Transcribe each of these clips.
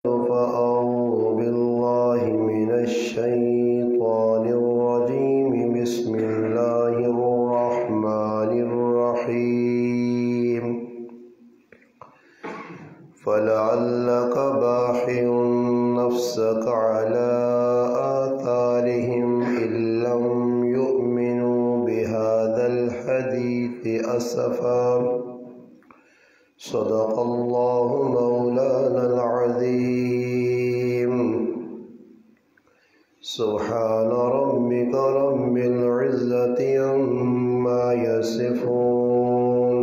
فأعوذ بالله من الشيطان الرجيم بسم الله الرحمن الرحيم فلعلك باخع نفسك على آثارهم إن لم يؤمنوا بهذا الحديث أسفا صدق الله مولانا العظيم سبحان ربك رب العزة عما يصفون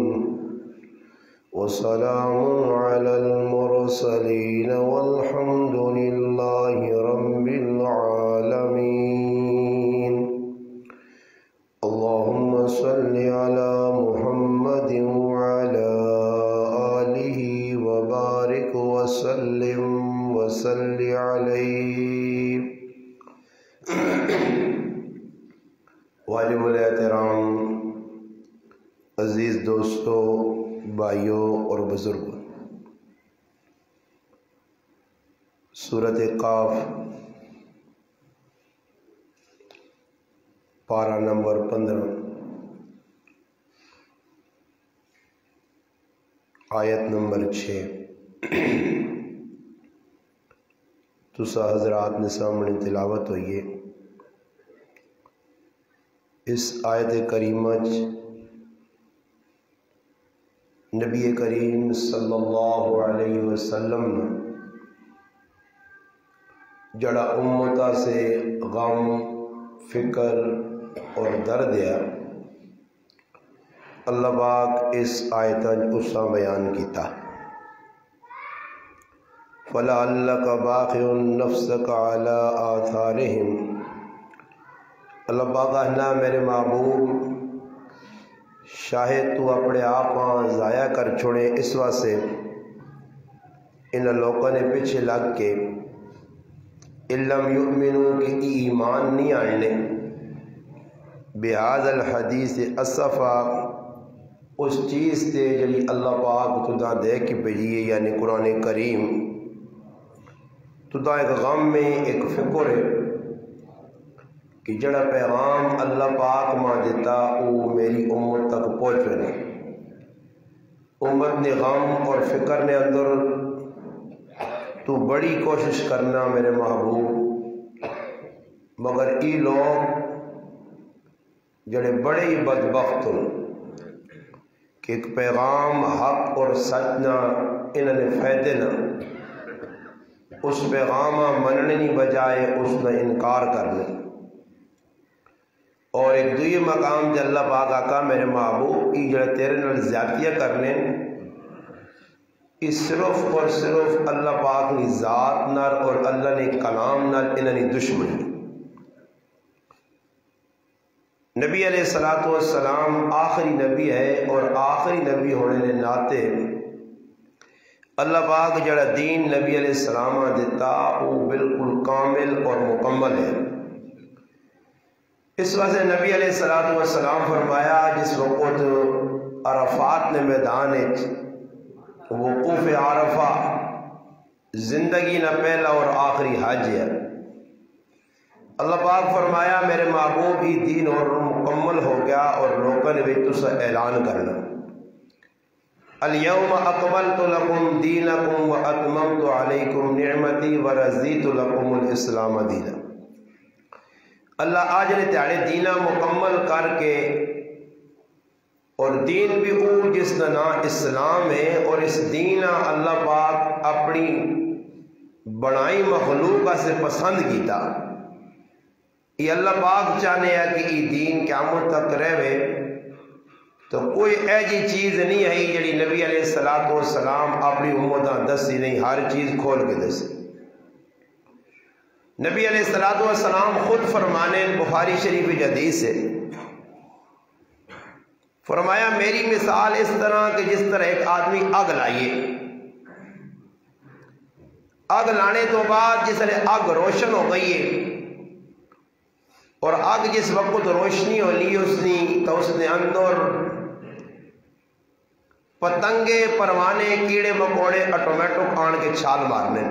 وسلام على المرسلين والحمد لله رب العالمين اللهم صل على محمد وعلى آله وبارك وسلم وصل علیہ۔ واجب الاحترام عزیز دوستو، بھائیوں اور بزرگوں، سورۃ قاف پارہ نمبر 15 آیت نمبر 6 تسا حضرات نے سامنے تلاوت ہوئی ہے۔ اس آیت کریمہ نبی کریم صلی اللہ علیہ وسلم نے جڑا امتا سے غم، فکر اور درد ہے، اللہ پاک اس آیت اسا بیان کیتا۔ فَلَعَلَّكَ بَاخِعٌ نَفْسَكَ عَلَىٰ آثَارِهِمْ، اللہ پاک کہنا میرے محبوب شاہد تو اپنے آپاں ضائع کر چھوڑے اس واسطے ان لوگوں نے پیچھے لگ کے اِلَّمْ يُؤْمِنُوا کہ ایمان نہیں آنے بِهَذَا الْحَدِيثِ أَسَفًا اس چیز تے جڑی اللہ پاک تدا دے کے بھیجیے، یعنی قرآن کریم تدا ایک غم میں ایک فکر ہے کہ جڑا پیغام اللہ پاک ماں دیتا وہ میری امت تک پہنچ رہے۔ امت نے غم اور فکر نے اندر تو بڑی کوشش کرنا میرے محبوب، مگر ای لوگ جڑے بڑے ہی بدبخت ہوں کہ ایک پیغام حق اور سچ نہ انہوں نے فائدے نہ اس پیغام مننے نہیں بجائے اس نے انکار کرنے۔ اور ایک دوئی مقام جے اللہ پاک آقا میرے محبوب ای جڑے تیرے نال زیادتیاں کرنے اس صرف اور صرف اللہ پاک نے ذات نال اور اللہ نے کلام نال انہوں نے دشمنی۔ نبی علیہ السلام آخری نبی ہے اور آخری نبی ہونے نے ناتے اللہ پاک جڑا دین نبی علیہ السلام دیتا وہ بالکل کامل اور مکمل ہے۔ اس وجہ نبی علیہ السلام فرمایا جس وقت عرفات نے میدان وقوف عرفہ زندگی نہ پہلا اور آخری حج ہے، اللہ پاک فرمایا میرے محبوب ہی دین اور مکمل ہو گیا اور لوگوں نے بھی تسا اعلان کرنا الیوم اکملت لکم دینکم واتممت علیکم نعمتی ورضیت لکم الاسلام دینا۔ اللہ آج نے تیارے دینہ مکمل کر کے، اور دین بھی وہ جس کا نام اسلام ہے، اور اس دینہ اللہ پاک اپنی بڑائی مخلوق سے پسند کیتا۔ یہ اللہ پاک چاہنے ہے کہ یہ دین قیامت تک رہے، تو کوئی ایسی چیز نہیں ہے جڑی نبی علیہ السلام اپنی امتاں دسی نہیں، ہر چیز کھول کے دسی۔ نبی علیہ السلام خود فرمانے بخاری شریف حدیث سے فرمایا میری مثال اس طرح کہ جس طرح ایک آدمی آگ لائیے، آگ لانے تو بعد جس طرح آگ روشن ہو گئی ہے، اور آگ جس وقت روشنی ہو لی تو اس نے اندر پتنگے پروانے کیڑے مکوڑے آٹومیٹک آن کے چھال مارنے،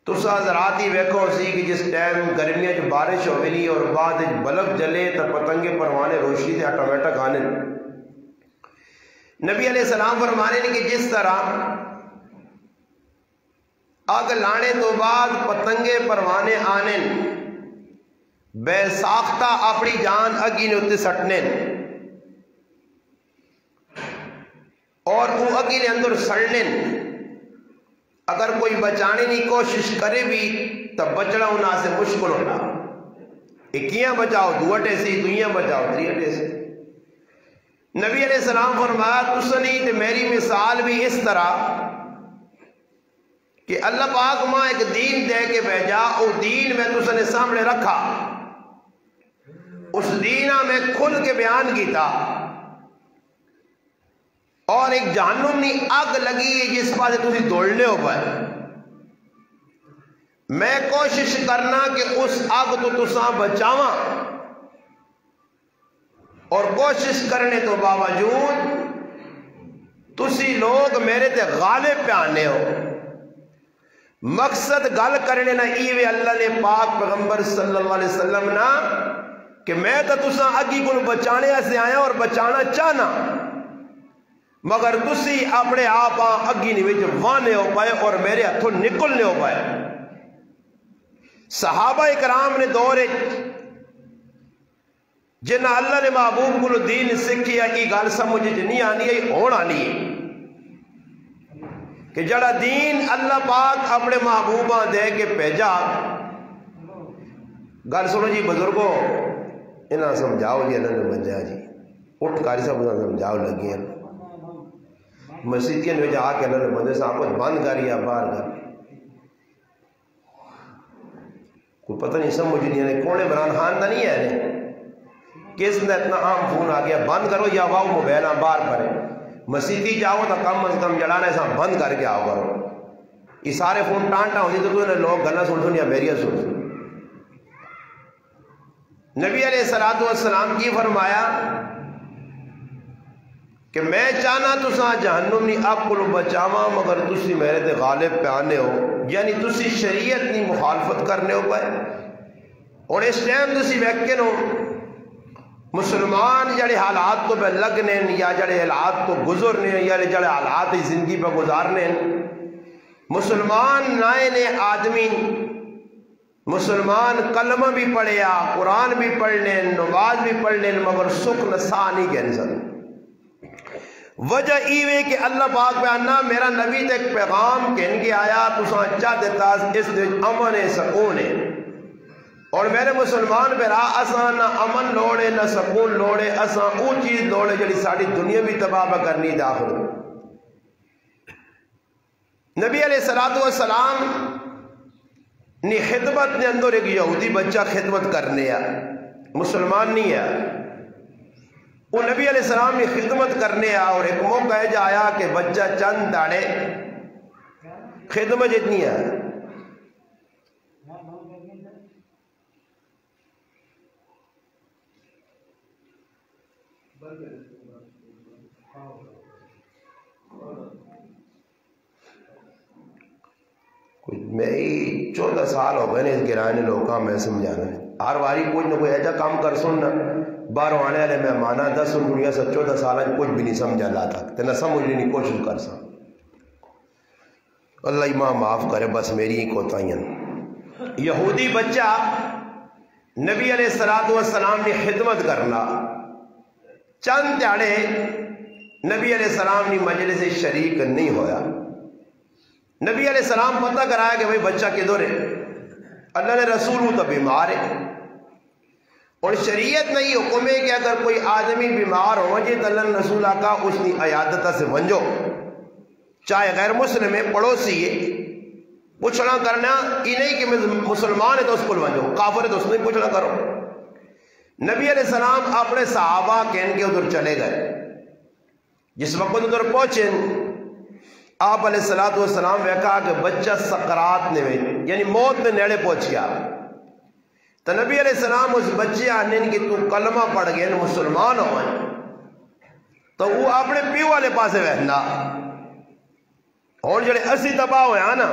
تسا حضرات ہی ویکھو سی کہ جس ٹائم گرمیاں چ بارش ہوئی اور بعد بلب جلے تو پتنگے پروانے روشنی سے آٹومیٹک آنے. نبی علیہ السلام فرمانے نے کہ جس طرح اگ لانے تو بعد پتنگے پروانے آنے بے ساختہ اپنی جان اگی نے اتنے سٹنے اور وہ اگی نے اندر سڑنے، اگر کوئی بچانے کی کوشش کرے بھی تو بچنا انہاں سے مشکل ہونا. اکیاں بچاؤ دو اٹے سے، دویاں بچاؤ تری اٹے سے. نبی علیہ السلام فرمایا تسنی تے میری مثال بھی اس طرح کہ اللہ پاک ماں ایک دین دے کے بھیجا، او دین میں تسنے سامنے رکھا، اس دینہ میں کھل کے بیان کیتا، اور ایک جہنم نی اگ لگی ہے جس پاسے تسی دوڑنے ہو پائے. میں کوشش کرنا کہ اس اگ تو تساں بچاواں، اور کوشش کرنے تو باوجود تسی لوگ میرے تے غالب پہ آنے ہو. مقصد گل کرنے نہ ایوے اللہ نے پاک پیغمبر صلی اللہ علیہ وسلم نا کہ میں تو تساں اگی کو بچانے سے آیا اور بچانا چاہنا، مگر تسی اپنے آپ اگی نہیں وانے ہو پائے اور میرے ہاتھوں نکلنے ہو پائے. صحابہ کرام نے دورے جنہ اللہ نے محبوب کو دین سکھی ہے کی گل سمجھ نہیں آنی ہے ہون آنی ہے کہ جڑا دین اللہ پاک اپنے محبوبہ دے کے بھیجا. گل سنو جی بزرگوں، انہاں سمجھاؤ جی، انہوں نے بنجا جی اٹھ کاری صاحب سمجھاؤ لگی ہیں مسیحیوں میں آ کے اللہ نے بندے صاحب کو بند کر یا باہر کر، کوئی پتہ نہیں سمجھ نہیں آنے کونے بران خان کا نہیں ہے کس نے اتنا عام فون آ گیا بند کرو یا واؤ موبائل باہر کرے. مسیحی جاؤ تو کم از کم جلانا ایسا بند کر کے آؤ کرو. یہ سارے فون ٹانٹا ہوتی تو لوگ گلا سن سن یا میری سن سن. نبی علیہ الصلوۃ والسلام کی فرمایا کہ میں چاہنا تساں جہنم نی اگ کو بچاواں مگر تسی میرے تے غالب پہ آنے ہو، یعنی تسی شریعت نی مخالفت کرنے ہو پائے. اور اس ٹائم تسی ویکھن ہو مسلمان جڑے حالات تو پہ لگنے یا جڑے حالات تو گزرنے یا جڑے حالات زندگی پہ گزارنے، مسلمان نائے نے آدمی مسلمان کلمہ بھی پڑھیا قرآن بھی پڑھنے نماز بھی پڑھنے مگر سکھ نسا نہیں کہہ سکتے. وجہ ایوے کہ اللہ پاک بیاننا میرا نبی تے ایک پیغام کہن کے آیا تساں چاہ دیتا اس دے امن سکون ہے، اور میرے مسلمان پہ راہ اساں نہ امن لوڑے نہ سکون لوڑے، اساں او چیز لوڑے جڑی ساری دنیا بھی تباہ کرنی داخل. نبی علیہ الصلوۃ والسلام نی خدمت نے اندر ایک یہودی بچہ خدمت کرنے آ، مسلمان نہیں ہے، وہ نبی علیہ السلام نے خدمت کرنے آ، اور ایک موقع ہے جایا کہ بچہ چند داڑے خدمت جتنی ہے میں 14 سال ہو گئے اس گرانے لوگوں میں سمجھانا ہے ہر باری کوئی نہ کوئی ایجا کام کر سننا باہر آنے والے مہمانا 10 دنیا سے 14 سال کچھ بھی نہیں سمجھا لاتا تے نہ سمجھنے کی کوشش کر سا. اللہ امام معاف کرے بس میری ہی کوتاہیاں. یہودی بچہ نبی علیہ الصلوۃ والسلام نے خدمت کرنا چند دیہڑے نبی علیہ السلام نے مجلس سے شریک نہیں ہویا. نبی علیہ السلام پتہ کرایا کہ بھئی بچہ کدھر ہے، اللہ نے رسول تو بیمار ہے، اور شریعت میں یہ حکم ہے کہ اگر کوئی آدمی بیمار ہو جائے تو اللہ رسول آقا اس کی عیادت سے ونجو، چاہے غیر مسلم ہے پڑوسی ہے، پوچھنا کرنا یہ نہیں کہ مسلمان ہے تو اس کو ونجو، کافر ہے تو اس کو پوچھنا کرو. نبی علیہ السلام اپنے صحابہ کہن کے ادھر چلے گئے. جس وقت ادھر پہنچے آپ علیہ الصلوۃ والسلام ویکھا کہ بچہ سکرات نے یعنی موت میں نیڑے پہنچ گیا. تو نبی علیہ السلام اس بچے آنے کہ تو کلمہ پڑھ گئے مسلمان ہو تو وہ اپنے پیو والے پاسے بیٹھنا. اور جڑے اسی تباہ ہویا نا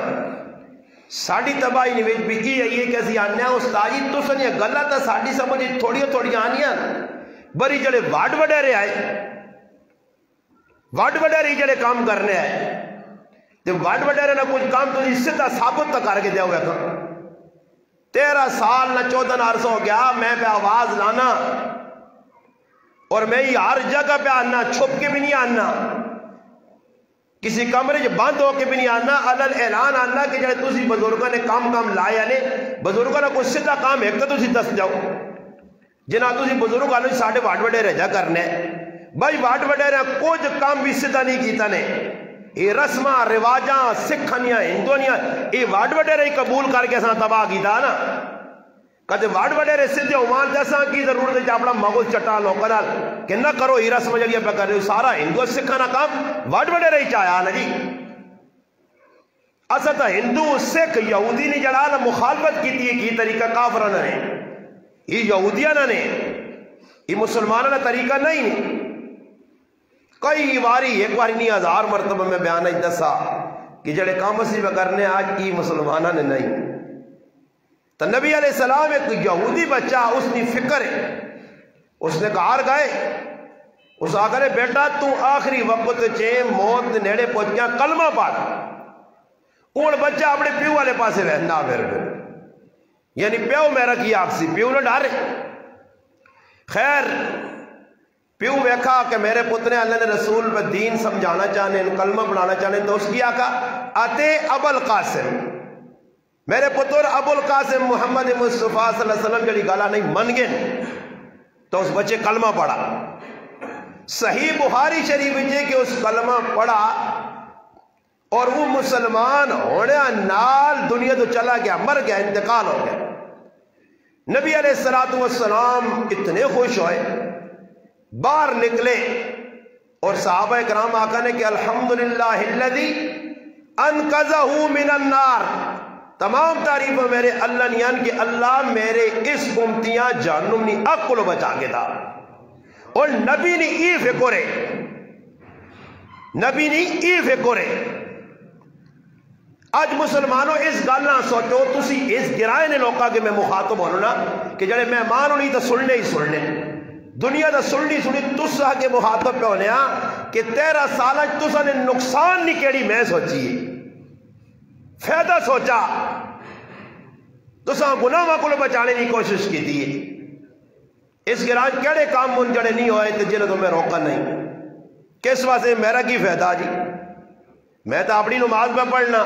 ساڑی تباہی نہیں بھی یہ ہے کہ اسی آنے ہیں استاد جی تو سنیا گلہ تا ساڑی سمجھ تھوڑی تھوڑی آنیاں بری جڑے واڈ وڈیرے آئے واڈ وڈیرے جڑے کام کرنے آئے تو واڈ وڈیرے نہ کچھ کام تو اس سے تا ثابت تا کر کے دیا ہوئے تھا 13 سال نہ 14 عرصہ ہو گیا میں پہ آواز لانا اور میں ہی ہر جگہ پہ آنا چھپ کے بھی نہیں آنا کسی کمرے جو بند ہو کے بھی نہیں آنا علل اعلان آنا کہ جڑے تسی بزرگاں نے کام لایا نے بزرگاں نے کوئی سیدھا کام ایک تو تسی دس جاؤ جنا تسی بزرگاں نے ساڑھے واڈ وڈے رہ جا کرنے بھائی واڈ وڈے رہ کچھ کام بھی سیدھا نہیں کیتا نے یہ رسمہ رواجاں سکھنیاں ہندوانیاں یہ واڈ وڈے رہی قبول کر کے ساں تباہ کیتا نا کہتے واڈ وڈے رہے سیدھے عمان جیسا کی ضرورت ہے اپنا مغل چٹان ہو کنال کہ نہ کرو یہ رسم جڑیاں پہ کر رہے ہو سارا ہندو سکھانا کام واڈ وڈے رہی چاہیا نا جی اصل تا ہندو سکھ یہودی نے جڑا نا مخالفت کی تھی کی طریقہ کافرانہ نے یہ یہودیانہ نے یہ مسلمانہ طریقہ نہیں کئی واری ایک واری نہیں 1000 مرتبہ میں بیان ہے دسا کہ جڑے کام اسی پہ کرنے آج کی مسلمانہ نے نہیں تو نبی علیہ السلام ایک یہودی بچہ اس نے فکر ہے اس نے کہا گئے اس آگرے بیٹا تو آخری وقت چین موت نیڑے پہنچیا کلمہ پاک اون بچہ اپنے پیو والے پاسے رہنا پھر یعنی پیو میرا کی آکسی پیو نے ڈارے خیر پیو ویکھا کہ میرے پتنے اللہ نے رسول پر دین سمجھانا چاہنے کلمہ پڑھانا چاہنے تو اس کی آقا آتے ابو القاسم میرے پتر ابو القاسم محمد مصطفیٰ صلی اللہ علیہ وسلم جڑی گالا نہیں من گئے تو اس بچے کلمہ پڑھا صحیح بخاری شریف ہے کہ اس کلمہ پڑھا اور وہ مسلمان ہونے نال دنیا تو چلا گیا مر گیا انتقال ہو گیا نبی علیہ السلام اتنے خوش ہوئے باہر نکلے اور صحابہ کرام آقا نے کہ الحمدللہ الذی انقذہ من النار تمام تعریفیں میرے اللہ نیان کہ اللہ میرے اس امتیاں جہنم نی اکلو بچا کے دا اور نبی نے ای فکرے نبی نے ای فکرے آج مسلمانوں اس گالنا سوچو تسی اس گرائے نے لوکا کہ میں مخاطب ہونا کہ جڑے مہمان ہونی تو سننے ہی سننے دنیا دا سننی سنی تسا کے مخاطب پہ ہونے کہ 13 سالہ تسا نے نقصان نہیں کیڑی میں سوچی فائدہ سوچا تسا گناہ کو بچانے کی کوشش کی تھی اس گران کیڑے کام من جڑے نہیں ہوئے تو جنہیں تمہیں روکا نہیں کس واسطے میرا کی فائدہ جی میں تو اپنی نماز پہ پڑھنا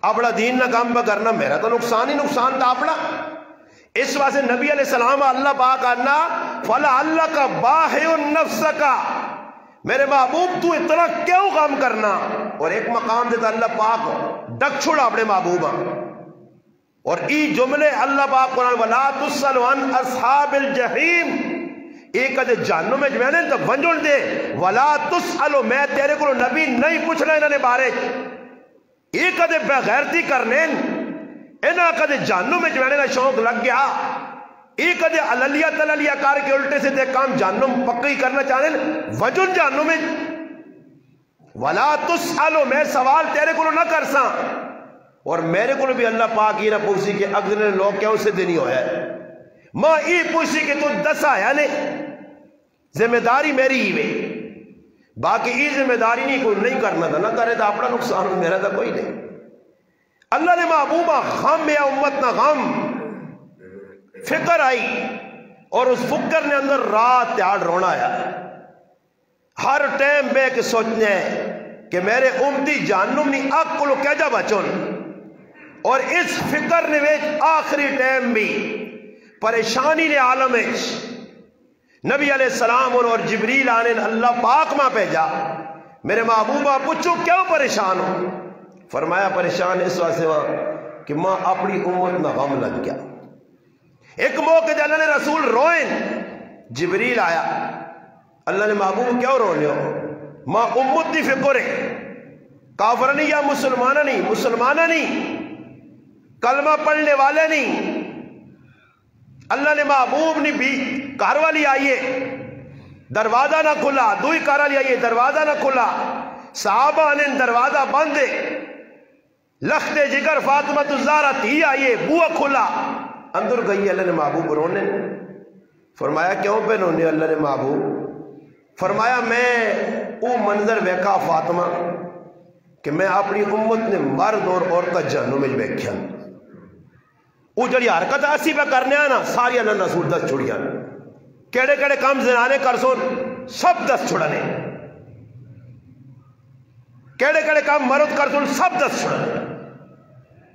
اپنا دین نہ کام پہ کرنا میرا تو نقصان ہی نقصان تھا اپنا اس واسطے نبی علیہ السلام اللہ پاک کرنا فلا اللہ کا باہی النفس کا میرے محبوب تو اتنا کیوں کام کرنا اور ایک مقام دیتا اللہ پاک ڈک چھوڑا اپنے محبوبہ اور ای جملے اللہ پاک قرآن وَلَا تُسْأَلُ عَنْ أَصْحَابِ الْجَحِيمِ ایک کہتے جہنم میں جمعنے تو ونجن دے وَلَا تُسْأَلُ میں تیرے کو نبی نہیں پوچھنا انہوں نے بارے ایک کہتے بغیرتی کرنے انہاں کہتے جہنم میں جمعنے کا شوق لگ گیا ایک کہتے علیہ تلیہ کار کے الٹے سے دے کام جہنم پکی کرنا چاہنے وجن جہنم میں وَلَا تُسْأَلُ میں سوال تیرے کو نہ کرساں اور میرے کو بھی اللہ پاک ہی نہ پوچھی کہ اگلے لوگ کیا اسے دینی ہویا ہے ماں ای پوچھی کہ تو دسا ہے نے ذمہ داری میری ہی وے باقی ای ذمہ داری نہیں کوئی نہیں کرنا تھا نہ کرے تو اپنا نقصان میرا تھا کوئی نہیں اللہ نے محبوبہ غم یا امت نہ غم فکر آئی اور اس فکر نے اندر رات تیار رونا آیا ہر ٹائم بے کے سوچنے کہ میرے امتی جہنم نی اکلو کیجا بچون اور اس فکر نے ویچ آخری ٹائم بھی پریشانی نے عالم نبی علیہ السلام اور جبریل آنے اللہ پاک ماں پہ جا میرے محبوبہ پوچھو کیوں پریشان ہو فرمایا پریشان اس واسطے وہاں کہ ماں اپنی امت نہ غم لگ گیا ایک موقع جب اللہ نے رسول روئن جبریل آیا اللہ نے محبوب کیوں رونے ہو ماں امت دی فکر ہے کافر نہیں یا مسلمانہ نہیں مسلمانہ نہیں کلمہ پڑھنے والے نہیں اللہ نے محبوب نے بھی کار والی آئیے دروازہ نہ کھلا دوئی کار والی آئیے دروازہ نہ کھلا صحابہ نے دروازہ بند دے لخت جگر فاطمہ الزہرا تھی آئیے، بوا کھلا، اندر گئی، اللہ نے محبوب رونے، فرمایا کیوں پہ رونے اللہ نے محبوب؟ فرمایا میں وہ منظر ویکھا فاطمہ کہ میں اپنی امت نے مرد اور عورتیں جہنم میں بیٹھیا، وہ جڑی حرکت اسی پہ کرنے ہیں نا ساری اللہ رسول دس چھڑیاں، کیڑے کیڑے کام زنانے کر سو سب دس چھڑنے، کیڑے کیڑے کام مرد کر سو سب دس چھڑنے،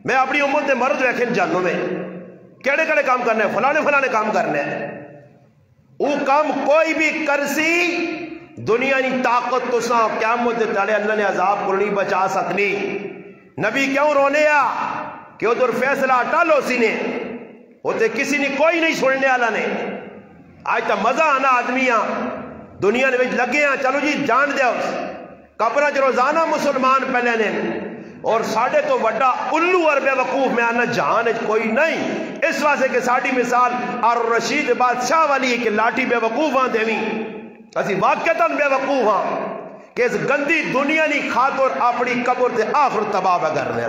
میں اپنی امت نے مرد ویکھے جہنم میں، کیڑے کیڑے کام کرنے ہیں، فلانے فلانے کام کرنے ہیں، وہ کام کوئی بھی کرسی دنیا نی طاقت تو ساں قیامت تڑے اللہ نے عذاب کو نہیں بچا سکنی۔ نبی کیوں رونے آ کہ ادھر فیصلہ ٹالو سی نے ہوتے کسی نے کوئی نہیں سننے والا نے، آج تا مزہ آنا آدمیاں دنیا نے لگے ہیں چلو جی جان دیا کپڑا چ روزانہ مسلمان پہلے نے، اور ساڑھے تو وڈا الو اور بے وقوف میں آنا جہان کوئی نہیں، اس واسطے کہ ساڑھی مثال اور رشید بادشاہ والی ہے کہ لاٹھی بے وقوف ہاں دیویں، اسی واقعتاً بے وقوف ہاں کہ اس گندی دنیا نہیں خاطر اپنی قبر تے آخر تباہ کرنے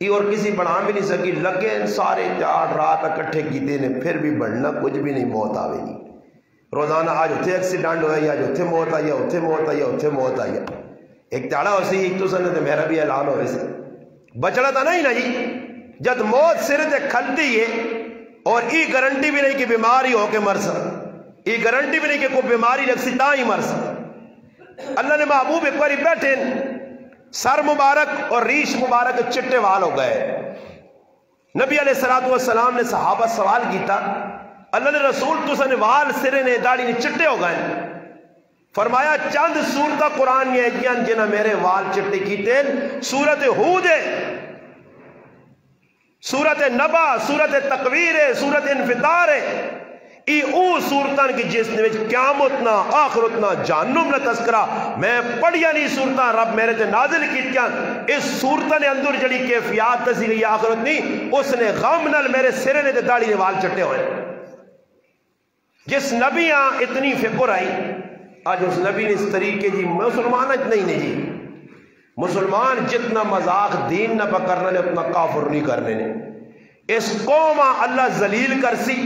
یہ اور کسی بڑھا بھی نہیں سکی، لگے سارے چار رات اکٹھے کیتے نے پھر بھی بڑھنا کچھ بھی نہیں، موت آوے نہیں، روزانہ آج اتھے ایکسیڈنٹ ہویا یا اتھے موت آئی، اتھے موت آئی، اتھے موت آئی، ایک تاڑا ہو سی ایک تو سنے تے میرا بھی اعلان ہوئے سے بچڑا تھا نہیں نا جی، جد موت سرے تے کھلتی ہے اور ای گارنٹی بھی نہیں کہ بیماری ہو کے مرسا، ای گارنٹی بھی نہیں کہ کوئی بیماری لگ سی تاں ہی مرسا۔ اللہ نے محبوب ایک باری بیٹھے سر مبارک اور ریش مبارک چٹے وال ہو گئے، نبی علیہ السلام نے صحابہ سوال کیتا اللہ نے رسول تو سنے وال سرے نے داڑھی نے چٹے ہو گئے، فرمایا چند سورتہ قرآن یہ جن جنہ میرے وال چٹے کیتے، سورت ہود ہے، سورت نبا، سورت تکویر ہے، سورت انفطار ہے، ای او سورتان کی جس نے قیامتنا آخرتنا جہنم نہ تذکرہ میں پڑھیا نہیں سورتان رب میرے تے نازل کیتیاں، اس سورتان نے اندر جڑی کیفیات تسی گئی آخرت نہیں، اس نے غم نل میرے سرے نے تے داڑھی نے وال چٹے ہوئے۔ جس نبی آن اتنی فکر آئی، آج اس نبی نے اس طریقے جی مسلمان اج نہیں نے جی، مسلمان جتنا مذاق دین نہ پکرنے نے اتنا کافر نہیں کرنے نے، اس قوم اللہ ذلیل کرسی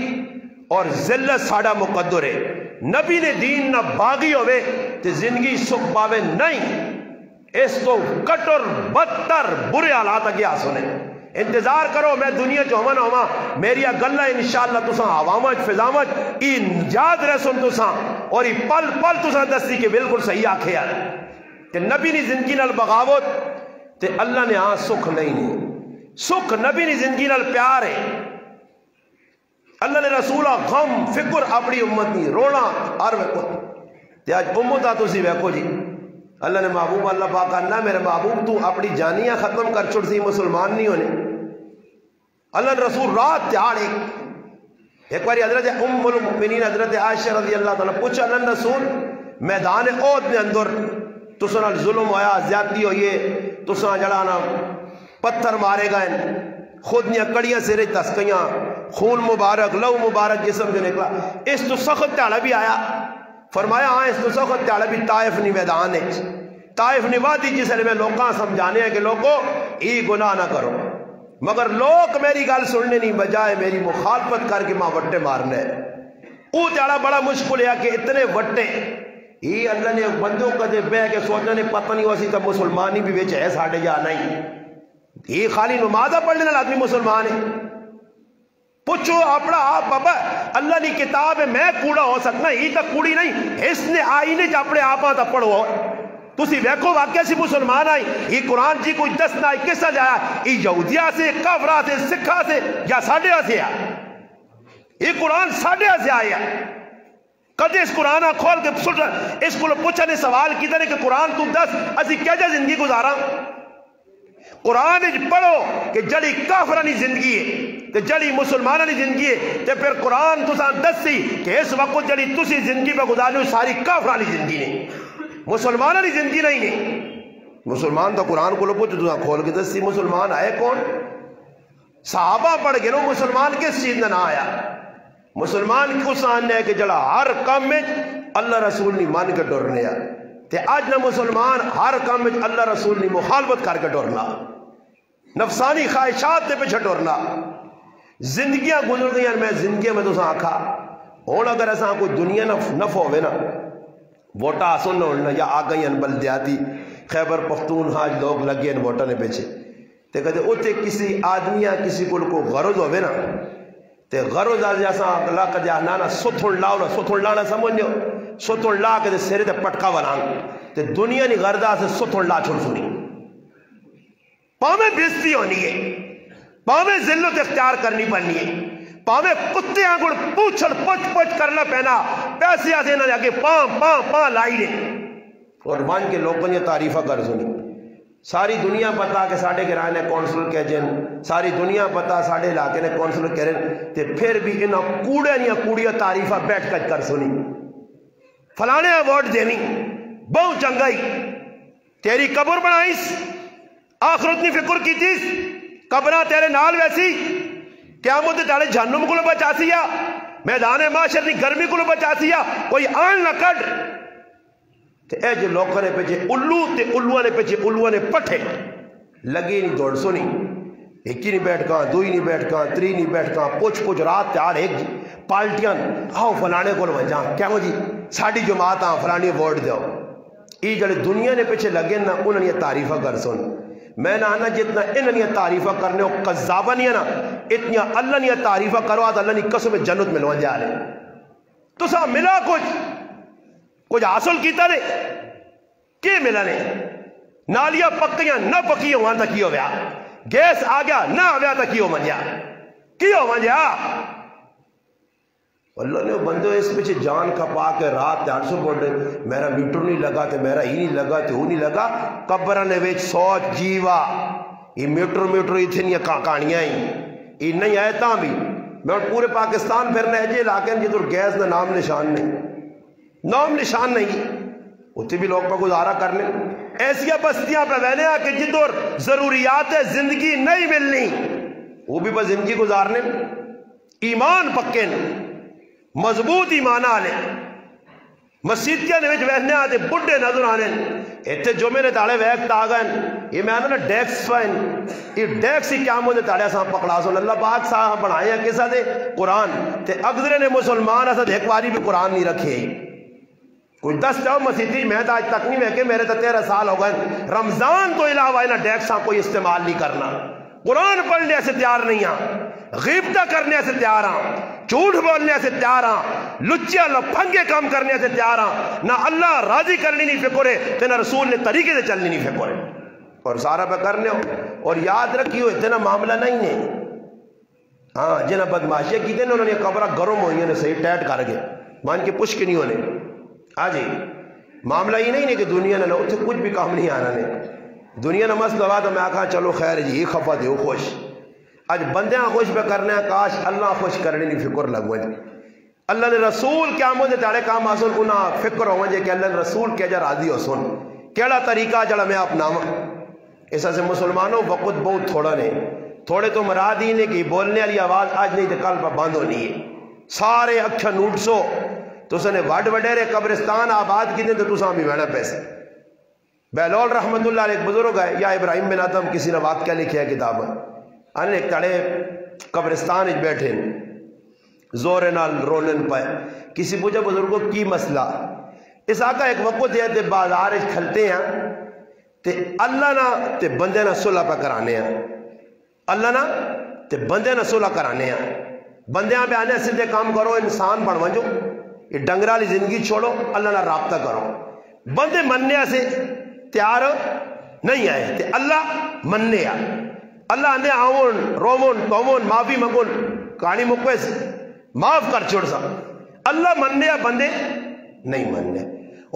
اور ذلت ساڑا مقدر ہے، نبی نے دین نہ باغی ہوئے تے زندگی سکھ پاوے نہیں، اس تو کٹر بدتر برے حالات گیا سنے، انتظار کرو میں دنیا جو ہوا میری گلہ انشاءاللہ تساں عوامت فضامت ای نجات رسن تساں اور ای پل پل تساں دستی کے بالکل صحیح آکھے یار کہ نبی نے زندگی نال بغاوت تے اللہ نے ہاں سکھ نہیں، سکھ نبی نے زندگی نال پیار ہے، اللہ نے رسولہ غم فکر اپنی امت نہیں رونا ہر وقت تے آج امتا تسی ویکھو جی اللہ نے محبوب اللہ پاک کہنا میرے محبوب تو اپنی جانیاں ختم کر چھوڑ سی مسلمان نہیں ہونے، اللہ نے رسول رات تیار ایک باری حضرت ام المؤمنین حضرت عائشہ رضی اللہ تعالیٰ پوچھا اللہ نے رسول میدان احد میں اندر تساں ظلم ہویا زیادتی ہوئی تساں جڑانا پتھر مارے گئے خود نیاں کڑیاں سرے تسکیاں خون مبارک لو مبارک جسم جو نکلا، اس تو سخت تیڑا بھی آیا، فرمایا ہاں اس تو سخت تیڑا بھی طائف نی میدان ہے، طائف نی وادی جس میں لوگاں سمجھانے ہیں کہ لوگوں ای گناہ نہ کرو، مگر لوگ میری گل سننے نہیں بجائے میری مخالفت کر کے ماں وٹے مارنے، او تیڑا بڑا مشکل ہے کہ اتنے وٹے یہ اللہ نے بندوں کا دے بے کے سوچنے نے پتہ نہیں ہوسی تب مسلمانی بھی بیچ ہے ساڑھے جا نہیں، یہ خالی نمازہ پڑھنے نال آدمی مسلمان ہے، پوچھو اپنا آپ بابا اللہ نے کتاب ہے میں کوڑا ہو سکنا ہی تک کوڑی نہیں، اس نے آئینے جا اپنے آپاں تا پڑھو تسی ویکھو واقعہ سی مسلمان آئی یہ قرآن جی کوئی دس نہ کس سے جایا یہ یہودیہ سے کافرہ سے سکھا سے یا ساڑھے سے آیا، یہ قرآن ساڑھے سے آیا، کدے اس قرآن کھول کے سن رہا اس کو پوچھا نے سوال کی طرح کہ قرآن تو دس اسی کیا جا زندگی گزارا، قرآن پڑھو کہ جڑی کافرانی زندگی ہے تے جڑی مسلمانانی زندگی ہے تے پھر قرآن تساں دسی کہ اس وقت جڑی تسی زندگی پہ گزارنے ساری کافرانی زندگی نہیں مسلمانانی زندگی نہیں ہے، مسلمان تو قرآن کو لو پوچھو تساں کھول کے دسی مسلمان آئے کون، صحابہ پڑھ گئے نو مسلمان کس چیز نہ آیا، مسلمان کس آنے ہے کہ جڑا ہر کام میں اللہ رسول نہیں مان کے ڈرنے آیا تے آج نہ مسلمان ہر کام میں اللہ رسول نہیں مخالفت کر کے ڈرنا، نفسانی خواہشات دے پیچھے ٹرنا. زندگیاں گزر گئی میں زندگی میں تو آکھا ہوں اگر ایسا کوئی دنیا نفع ہوئے نا ووٹا آسن ہونا یا آ گئی بلدیاتی خیبر پختونخوا لوگ لگے ان ووٹاں نے پیچھے تے کہتے اتنے کسی آدمی یا کسی کو غرض ہوئے نا تے غرض آج ایسا اللہ کا جا نانا ستھن لاؤ نا ستھن لانا سمجھو ستھن لا کے سرے تے پٹکا بنان تے دنیا نی غرضہ سے ستھن لا چھوڑ سنی پاویں بےزتی ہونی ہے پاویں ذلت اختیار کرنی پڑنی ہے پاویں کتے آنگڑ پوچھڑ پوچھ کرنا پہنا پیسے آتے نہ جا کے پاں لائی دے اور ون کے لوگوں نے تعریفہ کر سنی. ساری دنیا پتا کہ ساڑھے گرائے نے کونسلر کہہ جن ساری دنیا پتا ساڑھے علاقے نے کونسلر کہہ رہے تے پھر بھی انہاں کوڑے نیا کوڑیا تعریفہ بیٹھ کر سنی فلانے ایوارڈ دینی بہت چنگائی تیری قبر بنائیس آخرت نی فکر کی تیس قبرہ تیرے نال ویسی قیامت تیرے جہنم کو بچا سیا میدان معاشر نی گرمی کو بچا سیا کوئی آن نہ کٹ تے اے جو لوگوں نے پیچھے الو تے الوہ نے پیچھے الوہ نے پٹھے لگی نہیں دوڑ سنی ایک ہی نہیں بیٹھ کہاں دوئی نہیں بیٹھ کہاں تری نہیں بیٹھ کہاں پوچھ رات تیار ایک پالٹیاں آؤ فلانے کو وجہ کیا ہو جی ساڑھی جماعت آؤ فلانی ووٹ دیو یہ جڑے دنیا نے پیچھے لگے نا انہوں نے تعریفہ کر سن میں نہ آنا جتنا انہوں نے تعریفہ کرنے ہو قذابہ نہیں ہے نا اتنی اللہ نے تعریفہ کرو آتا اللہ نے قسم جنت ملو جا رہے تو سا ملا کچھ حاصل کیتا نے کی ملا نے نالیاں پکیاں نہ پکی ہو وہاں تک کی ہو گیا گیس آ گیا نہ آ گیا تک کی ہو منجا اللہ نے بندو اس پیچھے جان کھپا کے رات 800 بڑھ میرا میٹر نہیں لگا تے میرا ہی نہیں لگا تے وہ نہیں لگا قبرہ نے ویچ سوچ جیوا یہ میٹر اتنی کہانیاں ہی یہ نہیں آئے تاں بھی میں پورے پاکستان پھرنا ہے جی علاقے میں جدھر گیس نہ نام نشان نہیں اتنے بھی لوگ پہ گزارا کرنے ایسی بستیاں پہ بہنے آ کہ جدھر ضروریات زندگی نہیں ملنی وہ بھی بس زندگی گزارنے ایمان پکے مضبوط ایمان آنے مسیدیاں نے بہنے آتے بڑھے نظر آنے اتنے جو میرے تاڑے ویکت آگئن یہ میں آنا ڈیکس فائن یہ ڈیکس ہی کیا مجھے تاڑے ساں پکڑا سن اللہ پاک صاحب بنائے ہیں کسا دے قرآن تے اگدرے نے مسلمان ایسا ایک باری بھی قرآن نہیں رکھے کوئی 10 جاؤ مسیدی میں تو آج تک نہیں میں کہ میرے تو 13 سال ہو گئے رمضان تو علاوہ انہا ڈیکساں کوئی استعمال نہیں کرنا قرآن پڑھنے سے تیار نہیں ہاں غیبتہ کرنے سے تیار ہاں جھوٹ بولنے سے تیار ہاں لچیاں لپھنگے کام کرنے سے تیار ہاں نہ اللہ راضی کرنی نہیں فکرے تے نہ رسول نے طریقے سے چلنی نہیں فکرے اور سارا پہ کرنے ہو اور یاد رکھیو اتنا معاملہ نہیں ہے ہاں جنہ بدماشیاں کی تھے نا انہوں نے قبرہ گرم ہوئی نے صحیح ٹیٹ کر گئے مان کے پشک نہیں ہونے ہاں جی معاملہ یہ نہیں ہے کہ دنیا نے اتنے کچھ بھی کام نہیں آنا نے دنیا نے مسئلہ ہوا تو میں آکھا چلو خیر جی یہ خفا دیو خوش آج بندیاں خوش پہ کرنے ہیں کاش اللہ خوش کرنے نہیں فکر لگویں اللہ نے رسول کیا مجھے تاڑے کام حاصل کنا فکر ہوئیں جے کہ اللہ نے رسول کیا جا راضی ہو سن کیڑا طریقہ جڑا میں اپناواں ایسا سے مسلمانوں وقت بہت تھوڑا نے تھوڑے تو مراد ہی نے کہ بولنے والی آواز آج نہیں تو کل پہ بند ہونی ہے سارے اکھا نوٹ سو تو سنے وڈ وڈیرے قبرستان آباد کی دیں تو ساں بھی بیڑا پیسے بیلول رحمت اللہ علیہ ایک بزرگ ہے یا ابراہیم بن آدم کسی نے واقعہ لکھیا ہے کتاب ان ایک تڑے قبرستان بیٹھے زور نال رولن پائے کسی پوچھا بزرگوں کی مسئلہ اس آقا ایک وقت دیا تے بازار کھلتے ہیں تے اللہ نہ تے بندے نہ صلح پہ کرانے ہیں اللہ نہ تے بندے نہ صلح کرانے ہیں بندیاں پہ آنے سیدھے کام کرو انسان بن وجو یہ ڈنگرالی زندگی چھوڑو اللہ نہ رابطہ کرو بندے مننے سے تیار نہیں آئے تے اللہ مننے آ اللہ نے آون رومون تومون معافی منگون کہانی مکویس معاف کر چھوڑ سا اللہ مننے بندے نہیں مننے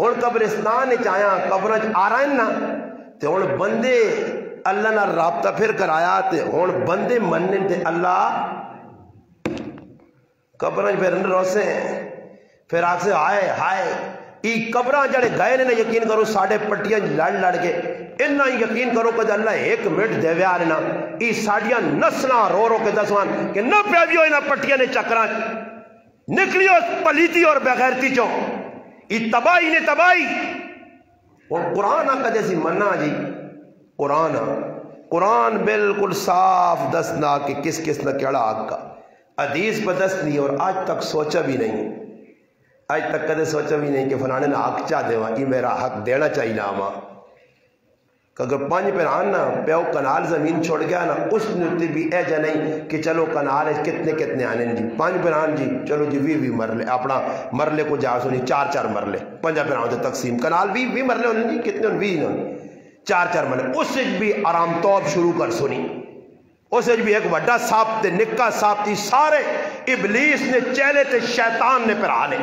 اور قبرستان چاہیاں قبرج آ رہا ہے نا تو اور بندے اللہ نہ رابطہ پھر کرایا اور بندے مننے تے اللہ قبرج پھر روسے پھر آگ سے ہائے ای قبرہ جڑے گئے نے یقین کرو ساڑھے پٹیاں لڑ کے انہا یقین کرو کہ اللہ ایک منٹ دے ویا رہنا ای ساڑھیاں نسلہ رو کے دسوان کہ نہ پیویو انہا پٹیاں نے چکران نکلیو پلیتی اور بغیرتی چو ای تباہی نے تباہی اور قرآن آقا جیسی مننا جی قرآن بالکل صاف دسنا کہ کس کس نے کیڑا حق کا، حدیث پہ دست نہیں، اور آج تک سوچا بھی نہیں، آج تک کدے سوچا بھی نہیں کہ فلانے نے حق چاہ دے یہ میرا حق دینا چاہیے نا ماں کہ اگر 5 پہران نا پیو کنال زمین چھوڑ گیا نا اس نے بھی اے جا نہیں کہ چلو کنال ہے کتنے آنے جی 5 پہران جی چلو جی 20 مرلے اپنا مرلے کو جا سونی 4 مرلے 5 پہران سے تقسیم کنال 20 مرلے ہونے جی کتنے 20 ہونے 4 مرلے، اس سے بھی آرام توب شروع کر سنی، اس سے بھی ایک وڈا ساپ تے نکا ساپ تھی، سارے ابلیس نے چیلے تے شیطان نے پھرا لے،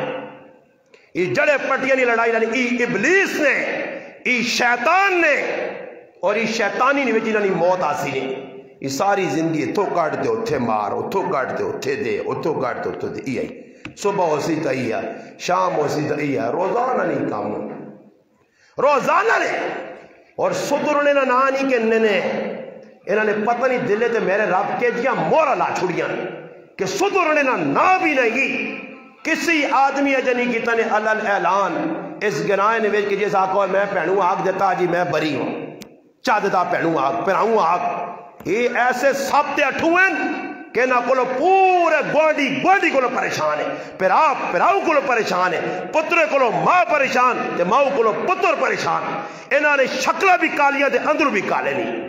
یہ جڑے پٹیاں نہیں لڑائی لانی، یہ ابلیس نے، یہ شیطان نے، اور یہ شیطانی نے جنہوں نے موت آسی نے، یہ ساری زندگی اتھو کاٹ دے اتھے مار، اتھو کاٹ دے اتھے دے، اتھو کاٹ دے اتھو دے، یہ آئی صبح ہوسی تا ہی ہے، شام ہوسی تا ہی ہے، روزانہ نہیں کام روزانہ نے، اور صدرنے نہ نانی کے ننے انہوں نے پتہ نہیں دلے تے میرے رب کے جیا مورا لا چھڑیاں کہ صدرنے نہ بھی نہیں کسی آدمی اجنی کی تنے اعلان اس گناہ نے ویچ کہ جیسا آقا میں پہنوں آگ دیتا جی میں بری ہوں چاہ دیتا پہنوں آگ پہنوں آگ، یہ ایسے سابتے اٹھویں کہ نہ کلو پورے گوڑی کلو پریشان ہے، پراؤ کلو پریشان ہے، پترے کلو ماں پریشان تے ماں کلو پتر پریشان، انہوں نے شکلہ بھی کالیاں تے اندر بھی کالے نہیں،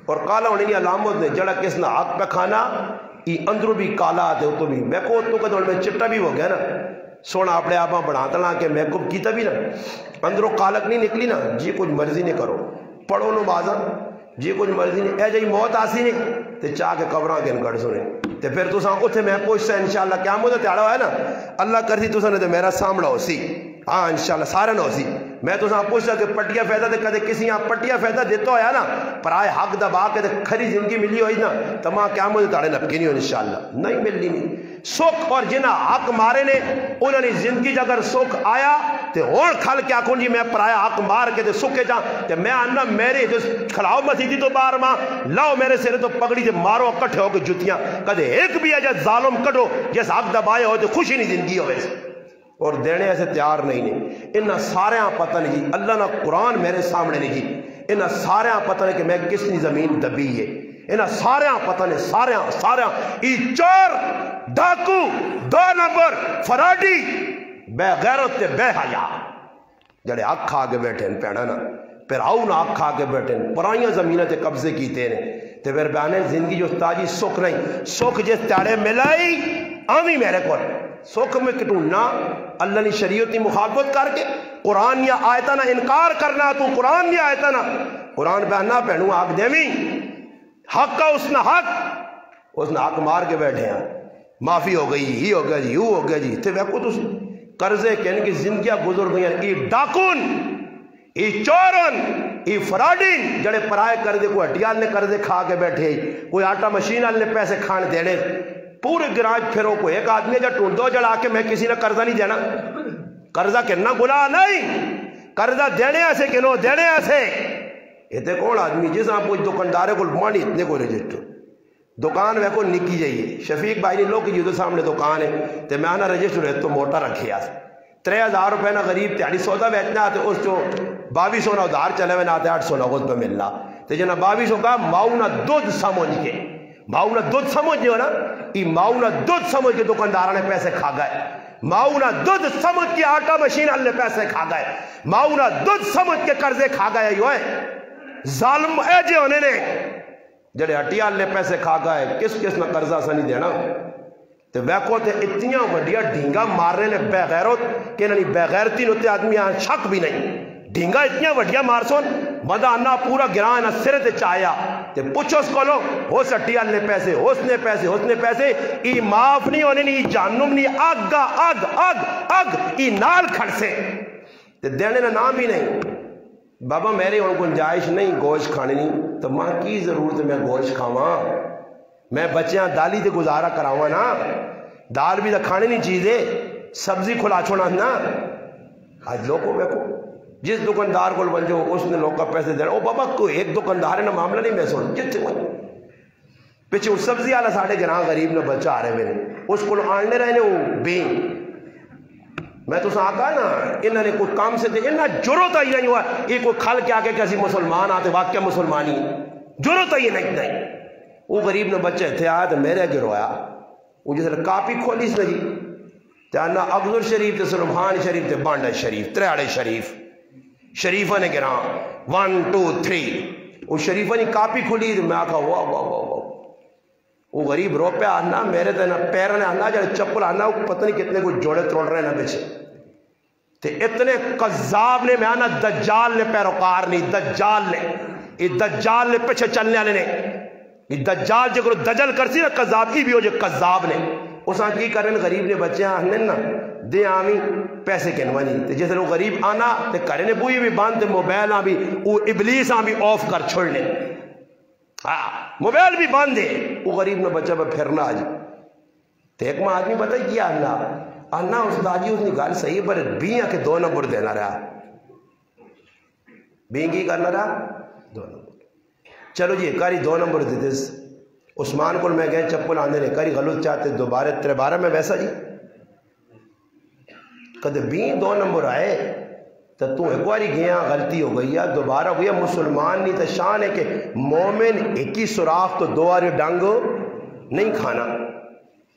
اور کالا ہونے کی علامت نے جڑا کس نہ آگ پہ کھانا یہ اندر بھی کالا دے تو بھی میں کو تو کہ دور میں چٹا بھی ہو گیا نا، سونا اپنے آپ بڑھاتا نا کہ میں کب کیتا بھی نا اندروں کالک نہیں نکلی نا، جی کچھ مرضی نہیں کرو پڑھو نمازاں جی کچھ مرضی نہیں، اے جی موت آسی نہیں تے چاہ کے قبراں کے انکڑ سنے تے پھر تو ساں اتھے میں پوچھتا انشاءاللہ قیامت تیارا ہے نا اللہ کرتی تو ساں نے تے میرا سامنا ہو سی، ہاں انشاءاللہ سارے نہ ہو سی، میں تو ساں پوچھتا کہ پٹیا فیدہ تے کدے کسی یہاں پٹیا فیدہ دیتا ہویا نا پر آئے حق دبا کے تے کھری زندگی ملی ہوئی نا تمہاں قیامت تیارے نپکی نہیں ہو انشاءاللہ نہیں ملنی نہیں، سکھ اور جنہ حق مارے نے انہوں نے زندگی جگر سکھ آیا تے اور کھل کیا کون جی میں پرایا حق مار کے تے سکھے جاں تے میں آنا میرے جو کھلاؤ مسیدی تو بار ماں لاؤ میرے سرے تو پگڑی تے مارو کٹھے ہو کے جتیاں کدے ایک بھی ہے جب ظالم کٹو جیسا حق دبائے ہو تے خوشی نہیں زندگی ہوئے اور دینے ایسے تیار نہیں انہاں سارے پتہ نہیں جی اللہ نہ قرآن میرے سامنے نہیں جی انہاں سارے پتہ نہیں کہ میں کس نی زمین دبی ہے انہاں سارے پتہ نہیں سارے ای چور ڈاکو 2 نمبر فراڈی بے غیرت تے بے حیا جڑے حق کھا کے بیٹھے ہیں پیڑا نا پھر آؤ نہ حق کھا کے بیٹھے ہیں پرائیاں زمینیں تے قبضے کیتے ہیں تے پھر بیانے زندگی جو تاجی سکھ نہیں سکھ جس تیارے ملائی آمی میرے کو سکھ میں کٹونا اللہ نے شریعتی مخالفت کر کے قرآن یا آیتہ نہ انکار کرنا تو قرآن یا آیتہ نہ قرآن پہنا پہنوں آگ دیویں حق کا اس نے حق مار کے بیٹھے ہیں معافی ہو گئی ہی ہو گیا جی یوں ہو گیا جی تے ویکو تو قرضے کہ ان کی زندگیاں گزر گئی ہیں ای ڈاکون ای چورن ای فراڈین جڑے پرائے قرضے کوئی ہٹیال نے قرضے کھا کے بیٹھے کوئی آٹا مشین والے نے پیسے کھان دینے پورے گراج پھرو کو ایک آدمی جا ٹونڈو جڑا کے میں کسی نے قرضہ نہیں دینا قرضہ کہنا گناہ نہیں قرضہ دینے ایسے کنو دینے ایسے یہ کون آدمی جس آپ کچھ دکاندارے کو مانی اتنے کو رجسٹر دکان وہ کو نکی جائیے شفیق بھائی نے لوگ جو سامنے دکان ہے تو میں آنا رجسٹر ہے تو موٹا رکھے آس 3000 روپے نہ غریب تیاری سودا بیچنا آتے اس جو 2200 نہ ادھار چلے ہوئے نہ آتے 800 نہ اس پہ ملنا تو جنہ 2200 کا ماؤنا دودھ سمجھ کے ماؤنا دودھ سمجھ جو نا یہ ماؤنا دودھ سمجھ کے دکاندارہ نے پیسے کھا گئے ماؤنا دودھ سمجھ کے آٹا مشین نے پیسے کھا گئے ماؤنا دودھ سمجھ کے قرضے کھا گئے یہ ہے ظالم اے جے ہونے نے جڑے ہٹیال نے پیسے کھا گئے کس نہ قرضہ سا نہیں دینا تو ویکو تے اتنیاں وڈیا ڈھینگا مارنے نے بے غیرت کہ نہیں بے غیرتی نوتے آدمی آن شک بھی نہیں ڈھینگا اتنیاں وڈیا مارسون مدہ آنا پورا گران سرے تے چاہیا تے پوچھو اس کو لو ہو سٹیال نے پیسے اس نے پیسے ای معاف نہیں ہونے نہیں جہنم نہیں آگ ای نال کھڑ سے تے دینے نہ نام ہی نہیں بابا میرے ان گنجائش نہیں گوشت کھانے نہیں تو ماں کی ضرورت ہے میں گوشت کھاواں میں بچیاں دالی تے گزارا کراواں نا دال بھی تو کھانے نہیں چیزیں سبزی کھلا چھوڑا نا آج لوگوں کو جس دکاندار کو بن جو اس نے لوگ کا پیسے دینا او بابا کوئی ایک دکاندار ہے نا معاملہ نہیں میں سن جتنے پیچھے اس سبزی والا ساڑھے گراں غریب نے بچہ آ رہے میں اس کو آنے رہنے وہ بین میں تو ساں کہا نا انہوں نے کوئی کام سے دے انہوں نے جرت آئی نہیں ہوا یہ کوئی کھل کے آکے کسی مسلمان آتے واقعہ مسلمانی ضرورت ہی نہیں وہ غریب نے بچے تھے آیا تو میرے اگے رویا وہ جس نے کاپی کھولی اس نے جی تیانا اغزر شریف تے سلمان شریف تے بانڈا شریف تریاڑے شریفہ نے گراں 1 2 3 وہ شریفہ نے کاپی کھولی تو میں آکھا واہ واہ واہ واہ وہ غریب رو پہ آنا میرے تے نہ پیر نے آنا جڑے چپل آنا وہ پتہ نہیں کتنے کو جوڑے تروڑ رہے نا پیچھے تے اتنے قذاب نے میں آنا دجال نے پیروکار نہیں دجال نے پیچھے چلنے والے نے یہ دجال جو دجل کرسی نا قذاب کی بھی ہو جو قذاب نے اس آن کی کرنے غریب نے بچے آنے نا دے آمی پیسے کنوانی تے جیسے وہ غریب آنا تے کرنے بوئی بھی باندھتے موبیل آن بھی وہ ابلیس آن بھی آف کر چھوڑنے موبیل بھی باندھے وہ غریب نے بچہ پہ پھرنا آج تے ایک ماں آدمی بتا کیا آنا استاد جی اس نے گال صحیح پر بیاں کے 2 نمبر دینا رہا بیاں کی کرنا رہا 2 نمبر چلو جی کاری 2 نمبر دیتے عثمان کو میں گئے چپل آنے نے کری غلط چاہتے دوبارہ 13 میں ویسا جی کدے بھی 2 نمبر آئے تو ایک باری گیا غلطی ہو گئی ہے دوبارہ ہوئی مسلمان نہیں تو شان ہے کہ مومن ایک ہی سوراخ تو 2 بار ڈنگ نہیں کھانا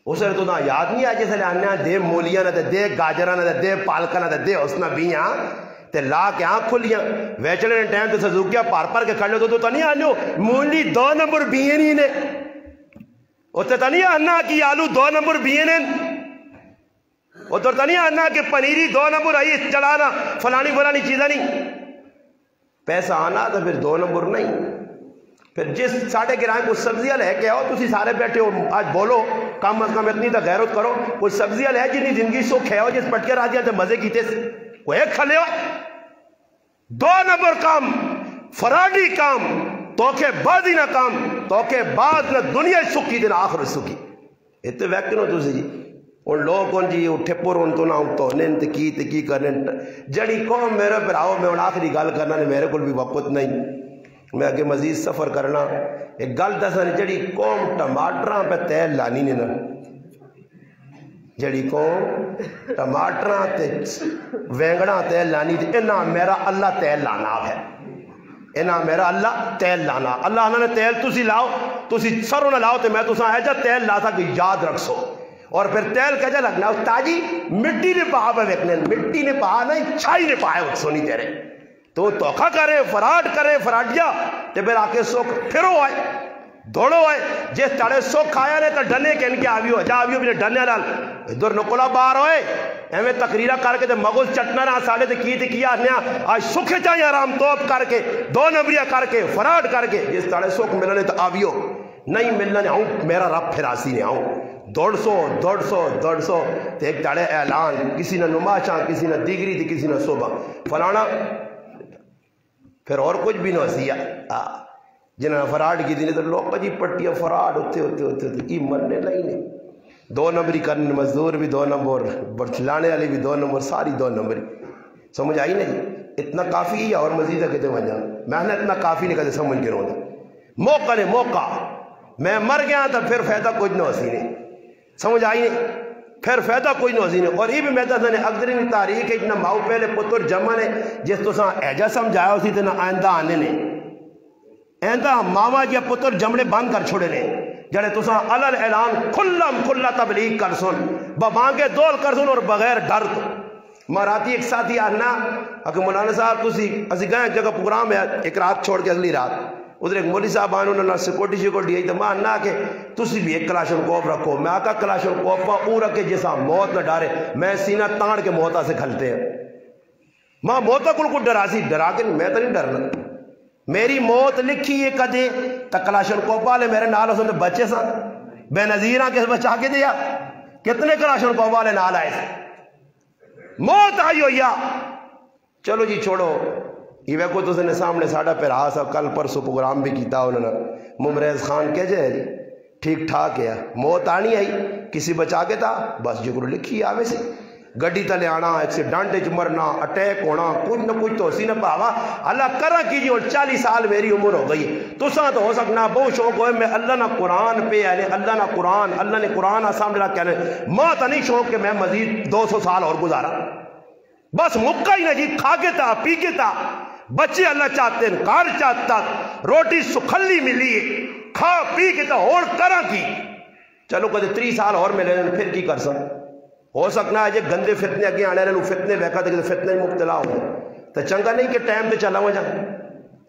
اس نے تو یاد نہیں آئے جیسے آنے دے مولیاں نہ دے گاجراں نہ دے پالکاں نہ دے اسنا بیاں تے لا کے آنکھ کھولیاں ویچڑے نے ٹائم تے سزوکیا پار کے کھڑے تو نہیں آنیو مولی 2 نمبر بیئے نہیں نے اتنے تو نہیں آنا کہ آلو 2 نمبر بیئے نے اتنے تو نہیں آنا کہ پنیری 2 نمبر آئی چڑھانا فلانی چیزیں نہیں پیسہ آنا تو پھر 2 نمبر نہیں پھر جس ساڑھے گرائیں کوئی سبزیاں لے کے آؤ تسی سارے بیٹھے ہو آج بولو کم از کم اتنی تو غیرت کرو کوئی سبزیاں لے جنی زندگی سکھ ہے ہو جس پٹکے راجیاں تے مزے کیتے وہ ایک کھلے ہو 2 نمبر کام فراڈی کام توکے بازی نہ کام توکے باز نہ دنیا سکی دن آخر سکی اتنے ویکن ہو تسی جی ان لوگ ان جی اٹھے پر ان تو نہ تو نین تکی کرنے جڑی قوم میرے پر آؤ میں ان آخری گال کرنا نے میرے کو بھی وقت نہیں میں آگے مزید سفر کرنا ایک گل دسا نہیں جڑی قوم ٹماٹراں پہ تیل لانی نے نا جڑی قوم ٹماٹراں تے وینگڑاں تیل لانی تے انہاں میرا اللہ تیل لانا ہے انہاں میرا اللہ تیل لانا اللہ نے تیل تسی لاؤ تسی سروں نہ لاؤ تے میں تساں ایجا تیل لا سا کہ یاد رکھ سو اور پھر تیل کہجا لگنا استاجی مٹی نے پہا پہ ویکنے مٹی نے پہا نہیں چھائی نے پہا ہے سونی تیرے تو توقع کرے فراڈ کرے فراڈیا تے پھر آکے سوکھ پھرو آئے دوڑو آئے جس تڑے سوکھ آیا نے تو ڈنے کے ان کے آویو جا آویو بھی نے ڈنے لال ادھر نکولا باہر ہوئے ایمیں تقریرہ کر کے تے مغز چٹنا رہا ساڑے تے کی کیا نیا آج سکھے چاہیے آرام توپ کر کے 2 نمبریہ کر کے فراڈ کر کے جس تڑے سوکھ ملنے تو آویو نہیں ملنے آؤں میرا رب پھراسی نے آؤں 150 تے ایک تڑے اعلان کسی نے نماشاں کسی نے دیگری تھی کسی نے صبح فلانا پھر اور کچھ بھی نہ سیا جنہوں نے فراڈ کی دی نہیں تو لوگ جی پٹیاں فراڈ ہوتے یہ مرنے نہیں 2 نمبری کرنے مزدور بھی 2 نمبر برچلانے والے بھی 2 نمبر ساری 2 نمبری سمجھ آئی نہیں اتنا کافی ہے اور مزید ہے کہتے وجہ میں نے اتنا کافی نہیں کہتے سمجھ کے رہا موقع نے موقع میں مر گیا تو پھر فائدہ کچھ نہ ہسی نہیں سمجھ آئی نہیں پھر فائدہ کوئی نہ ہسی نہیں اور یہ بھی میں نے اگرین تاریخ ہے اتنا ماؤ پہلے پتر جمع نے جس تو ساں ایجا سمجھایا اسی طرح آئندہ آنے نے ایندہ ماما جیا پتر جمڑے بند کر چھوڑے نے جڑے تو ساں علل اعلان کھلا تبلیغ کر سن بانگے دول کر سن اور بغیر ڈر تو ماراتی ایک ساتھی آنا اگر مولانا صاحب تسی اسی گئے ایک جگہ پروگرام ہے ایک رات چھوڑ کے اگلی رات ادھر ایک مولی صاحب آنے انہوں نے سیکورٹی آئی تو ماں نہ کہ تسی بھی ایک کلاشن کوف رکھو میں آقا کلاشن کوف او رکھے جیسا موت نہ ڈارے میں سینہ تاڑ کے موتا سے کھلتے ہیں ماں موتا کو ڈرا سی ڈرا کے میں تو نہیں ڈرنا میری موت لکھی یہ کدے تا کلاشن کوف والے میرے نال اس نے بچے سا بے نظیرہ کس بچا کے دیا کتنے کلاشن کوف والے نال آئے موت آئی ہو یا چلو جی چھوڑو یہ ویکو تو نے سامنے ساڑھا پہ رہا سا کل پرسو پروگرام بھی کیتا انہوں نے ممریز خان کہہ جائے جی ٹھیک ٹھاک ہے موت آنی آئی کسی بچا کے تھا بس جو لکھی آوے سی گڈی تلے آنا ایکسیڈنٹ مرنا اٹیک ہونا کچھ نہ کچھ تو اسی نہ پاوا اللہ کرا کیجیے اور 40 سال میری عمر ہو گئی تو ساں تو ہو سکنا بہت شوق ہوئے میں اللہ نہ قرآن پہ یعنی اللہ نے قرآن آسام لڑا کہنے ماں تا نہیں شوق کہ میں مزید 200 سال اور گزارا بس مکہ ہی نہ جی کھا کے تا پی کے تا بچے اللہ چاہتے ہیں کار چاہتا روٹی سکھلی ملی ہے کھا پی کے تو اور کرا کی چلو کدے 3 سال اور ملے پھر کی کر سک ہو سکنا ہے جی گندے فتنے اگے آنے رہے فتنے ویکا تو فتنے مبتلا ہو تو چنگا نہیں کہ ٹائم تے چلا جا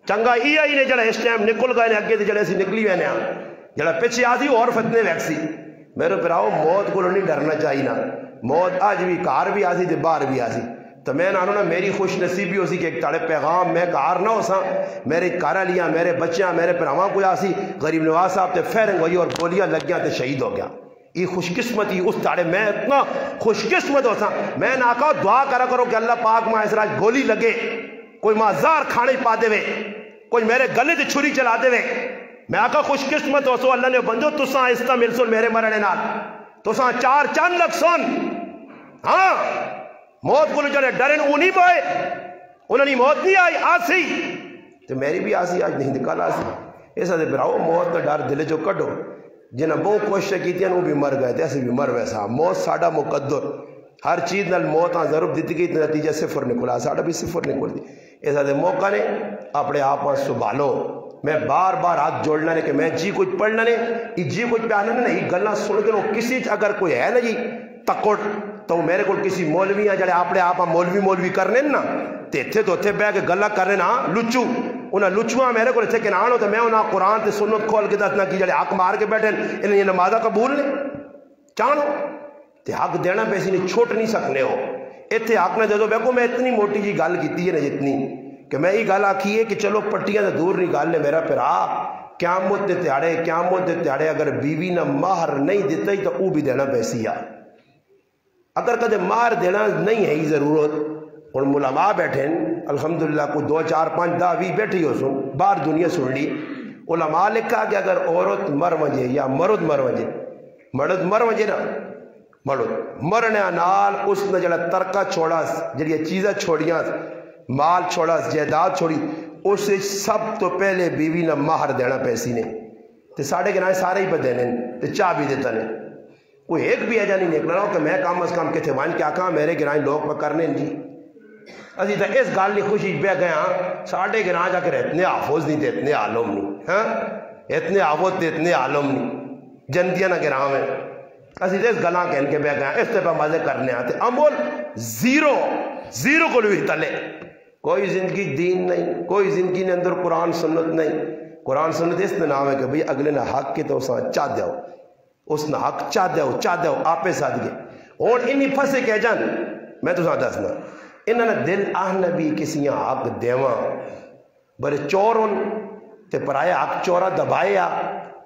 چنگا یہ ہی نے جڑا اس ٹائم نکل گئے اگے تو جڑے اسی نکلی ہوئے جڑا پیچھے آ سی اور فتنے ویکسی میرے پراؤ موت کو نہیں ڈرنا چاہیے نا موت آج بھی کار بھی آسی تے باہر بھی آسی تو میں نہ نا میری خوش نصیبی ہو سی کہ ایک تاڑے پیغام میں کار نہ ہو سا میرے کارا لیا میرے بچیاں میرے پراواں کو آسی غریب نواز صاحب تے فیرنگ ہوئی اور گولیاں لگ گیا تے شہید ہو گیا یہ خوش قسمتی اس تاڑے میں اتنا خوش قسمت ہو سا میں نہ کہا دعا کرا کرو کہ اللہ پاک ماں اس راج گولی لگے کوئی مازار کھانے پا دے وے کوئی میرے گلے تے چھری چلا دے وے میں آقا خوش قسمت ہو سو اللہ نے بندو تساں آہستہ مل سن میرے مرنے نال تساں 4 چند لگ سن ہاں موت کو جڑے ڈرن انہی بوئے انہوں نے موت نہیں آئی آسی تو میری بھی آسی آج نہیں نکال آسی ایسا دے براؤ موت کا ڈر دلے جو کٹو جنہیں بہت کوشش کی تھی وہ بھی مر گئے تھے ایسے بھی مر ویسا موت ساڑا مقدر ہر چیز نال موت ضرور دیتی گئی نتیجہ 0 نکلا ساڑا بھی 0 نکل دی ایسا دے موقع نے اپنے آپ سنبھالو میں بار بار ہاتھ جوڑنا نے کہ میں جی کچھ پڑھنا نے یہ جی کچھ پہ آنا نہیں گلنا سن کے کسی اگر کوئی ہے نا جی تکڑ تو میرے کو کسی مولوی ہیں جڑے اپنے آپ مولوی کرنے نا تے اتھے تو اتھے بہ کے گلا کرنے نا لچو انہاں لچواں میرے کو اتھے کنان ہو تو میں انہاں قرآن تے سنت کھول کے دسنا کی جڑے حق مار کے بیٹھے انہیں یہ نمازہ قبول نے چانو تے حق دینا پیسی نہیں چھوٹ نہیں سکنے ہو اتھے حق نہ دے دو بیکو میں اتنی موٹی جی گل کیتی ہے نا جتنی کہ میں یہ گل آکھی ہے کہ چلو پٹیاں سے دور نہیں گل لے میرا پھرا قیامت دے تیاڑے اگر بیوی نہ مہر نہیں دیتا ہی تو وہ بھی دینا پیسی آ اگر کدے مار دینا نہیں ہے ہی ضرورت اور ملما بیٹھیں الحمدللہ کوئی 2 4 5 10 20 بیٹھی ہو سن باہر دنیا سن لی علماء لکھا کہ اگر عورت مر وجے یا مرد مر وجے مرد مر وجے نا مرد مرنے نال اس نے جڑا ترکہ چھوڑا جڑی چیزیں چھوڑیاں مال چھوڑا جائیداد چھوڑی اس سے سب تو پہلے بیوی نہ مہر دینا پیسی نے تے ساڑھے کے نائے سارے ہی پہ دینے تے چاہ بھی دیتا نے کوئی ایک بھی ایجا نہیں نکلا رہا کہ میں کام از کام کتے وان کیا کہاں میرے گرائیں لوگ پہ کرنے جی اسی تا اس گال نہیں خوشی بے گیا ساڑھے گرائیں جا کر اتنے حافظ نہیں تے اتنے عالم نہیں اتنے حافظ تے اتنے عالم نہیں جنتیاں نہ گرائیں میں اسی تا اس گلاں کہن کے بے گیا اس تے پہ مزے کرنے آتے امول زیرو کو لوی تلے کوئی زندگی دین نہیں کوئی زندگی نے اندر قرآن سنت نہیں قرآن سنت اس نے نام ہے کہ بھئی اگلے نہ حق کے تو اساں چاہ دیو اس نے حق چاہ دیو آپے ساتھ گئے اور انہی پھسے کہہ جان میں تو ساتھ دسنا انہاں نے دل نبی کسی حق دیواں بڑے چور ان تے پرائے حق چورا دبائے آ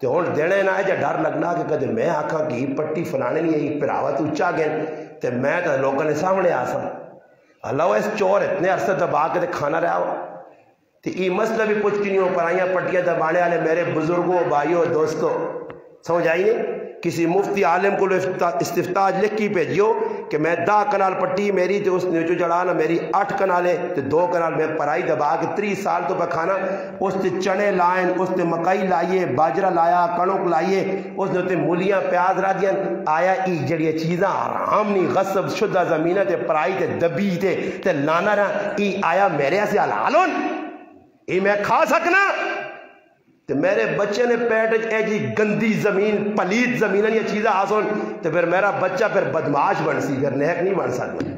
تے ہون دینے نہ ہے جا ڈر لگنا کہ کدے میں آکھاں کہ پٹی فلانے نہیں ہے پراوا تو چاہ گئے تے میں تو لوگوں نے سامنے آسا اللہ اس چور اتنے عرصہ دبا کے کھانا رہا ہوا تو یہ مسئلہ بھی کچھ کی نہیں ہو پرائیاں پٹیاں دبانے والے میرے بزرگوں بھائیوں دوستوں سمجھ آئی نہیں کسی مفتی عالم کو استفتاج لکھ کی بھیجیو کہ میں 10 کنال پٹی میری تے اس نے جو جڑانا میری 8 کنالیں تے 2 کنال میں پرائی دبا کے 30 سال تو پکھانا اس تے چنے لائیں اس تے مکئی لائیے باجرہ لایا کڑک لائیے اس نے تے مولیاں پیاز را دیا آیا ای جڑی چیزاں حرام نہیں غصب شدہ زمینہ تے پرائی تے دبی تے لانا رہا ای آیا میرے سے حلالون ای میں کھا سکنا تو میرے بچے نے پیٹ اے جی گندی زمین پلیت زمین یہ چیزیں آسون تو پھر میرا بچہ پھر بدماش بن سی پھر نیک نہیں بن سکتا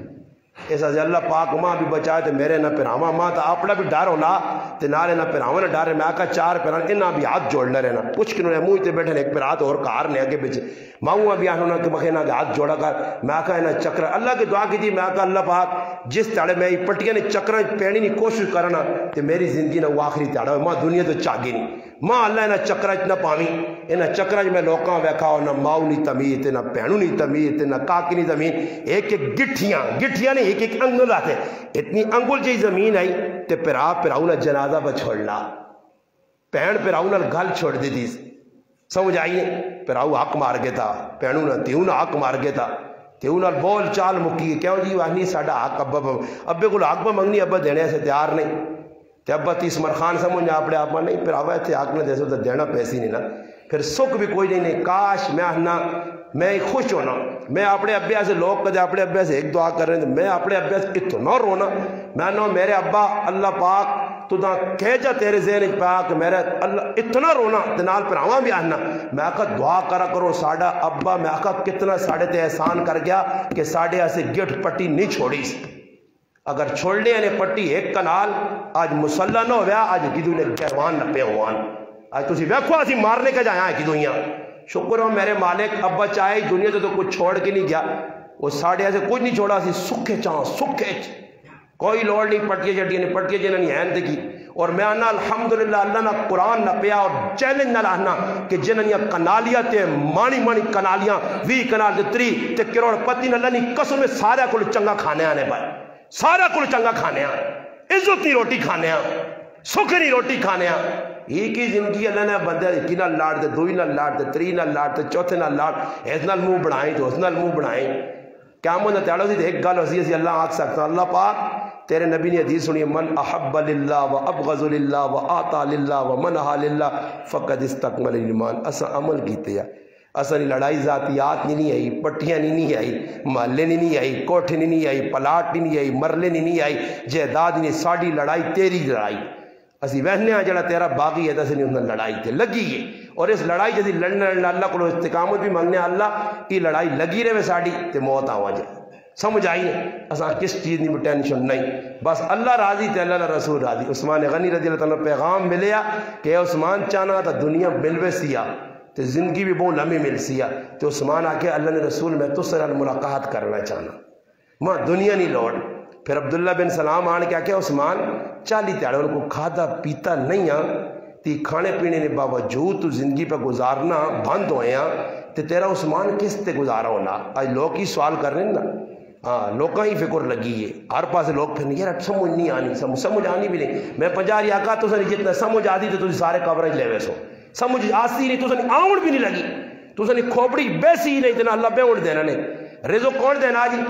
ایسا سے اللہ پاک ماں بھی بچائے تو میرے نہ پھراواں ماں تو اپنا بھی ڈر ہونا تو نالے نہ پھراواں نہ ڈر میں آکا 4 پھران انہاں بھی ہاتھ جوڑنا رہنا کچھ کنوں نے موئی تے بیٹھے ایک پھرات اور کار نے آگے بیچے ماؤں بھی آنونا کہ مخینا کہ ہاتھ جوڑا کر میں آکا انہاں چکر اللہ کی دعا کی تھی میں آکا اللہ پاک جس تاڑے میں پٹیاں نے چکریں پینی نہیں کوشش کرنا تو میری زندگی نہ وہ آخری تاڑا ماں دنیا تو چاگی نہیں ماں اللہ انہاں چکرہ اتنا پاویں انہاں چکرہ میں لوکاں ویکھا ہو نہ ماؤں نہیں تمیت نہ پینوں نہیں تمیت نہ کاکی نہیں زمین ایک گٹھیاں نہیں ایک انگل آتے اتنی انگل جی زمین آئی تے پھراؤں نہ جنازہ پہ چھوڑنا پین پھراؤں نہ گل چھوڑ دی تھی سمجھ آئیے پھراؤں حق مار گیا تھا پینوں نہ تیوں نہ حق مار گیا تھا تیوں نہ بول چال مکی کیوں جی وہنی ساڑا حق ابے کو حق میں منگنی ابا دینے سے تیار نہیں تے ابا 30 مرخان سمجھنا اپنے آپ میں نہیں پھر آوے تھے حق نہ جیسے تو دینا پیسی نہیں نا پھر سکھ بھی کوئی نہیں کاش میں ہنا میں خوش ہونا میں اپنے ابے سے لوگ کدے اپنے ابے سے ایک دعا کر رہے ہیں میں اپنے ابے سے اتنا رونا میں نہ میرے ابا اللہ پاک تو دا کہہ جا تیرے ذہن پہ کہ میرا اللہ اتنا رونا تنال پر آواں بھی آنا میں آقا دعا کرا کرو ساڑا ابا میں آقا کتنا ساڑے تے احسان کر گیا کہ ساڑے ایسے گٹ پٹی نہیں چھوڑی سی اگر چھوڑنے نے پٹی ایک کنال آج مسلح نہ ہویا آج کدو نے گہوان نہ پہ ہوان آج تسی ویکھو اسی مارنے کا جائیں کدو یہاں شکر ہو میرے مالک ابا چاہے دنیا تو کچھ چھوڑ کے نہیں گیا وہ ساڑے ایسے کچھ نہیں چھوڑا سی سکھے چاہاں سکھے کوئی لوڑ نہیں پٹکے جٹیاں نے پٹکے جنہاں نہیں ہیں دیکھی اور میں آنا الحمدللہ اللہ نہ قرآن نہ پیا اور چیلنج نہ لانا کہ جنہاں کنالیاں تے مانی کنالیاں 20 کنال تے 30 تے کروڑ پتی نہ لنی قسم سارا کل چنگا کھانے آنے بھائی سارا کل چنگا کھانے آ عزت نہیں روٹی کھانے آ سکھ نہیں روٹی کھانے آ ایک ہی زندگی اللہ نے بندے کی نہ لاڑ دے دوئی نہ لاڑ دے تری نہ لاڑ دے چوتھے نہ لاڑ اس نال منہ بڑھائیں تو اس نال منہ بڑھائیں قیامت نہ تیڑو سی ایک گل ہوسی اسی اللہ آکھ سکتا اللہ پاک تیرے نبی نے حدیث سنی من احب للہ و ابغض للہ و آتا للہ و منہا للہ فقد استکمل ایمان اسا عمل کیتے ہیں اسا نہیں لڑائی ذاتیات نہیں آئی پٹیاں نہیں آئی محلے نہیں آئی کوٹھے نہیں آئی پلاٹ نہیں آئی مرلے نہیں آئی جائیداد نہیں ساڑی لڑائی تیری لڑائی اسی وہنے ہیں جڑا تیرا باغی ہے تسی نہیں لڑائی تے لگی ہے اور اس لڑائی جدی لڑنے اللہ کو استقامت بھی مانگنے اللہ یہ لڑائی لگی رہے ساڑی تے موت آوا جائے سمجھ آئی ہے اساں کس چیز نہیں ٹینشن نہیں بس اللہ راضی تے اللہ رسول راضی عثمان غنی رضی اللہ تعالیٰ پیغام ملیا کہ عثمان چاہنا تا دنیا ملوے سیا تے زندگی بھی بہت لمبی مل سیا تے عثمان آ کے اللہ نے رسول میں تو سر ملاقات کرنا چاہنا ماں دنیا نہیں لوٹ پھر عبداللہ بن سلام آن کے آکے عثمان 40 تیڑے ان کو کھادا پیتا نہیں آن تی کھانے پینے نے باوجود تو زندگی پہ گزارنا بند ہوئے ہیں تے تیرا عثمان کس تے گزارا ہونا آج لوگ ہی سوال کر رہے ہیں نا ہاں لوگاں ہی فکر لگی ہے ہر پاس لوگ پھر یار سمجھ نہیں آنی سمجھ آنی بھی نہیں میں 50 آقا تو سنی جتنا سمجھ آدھی تو تسی سارے کورج لے ویسو سمجھ آسی نہیں تو سنی آؤڑ بھی نہیں لگی تو سنی کھوپڑی بیسی ہی نہیں دینا اللہ پہ اڑ دینا نے رزق کون دینا جی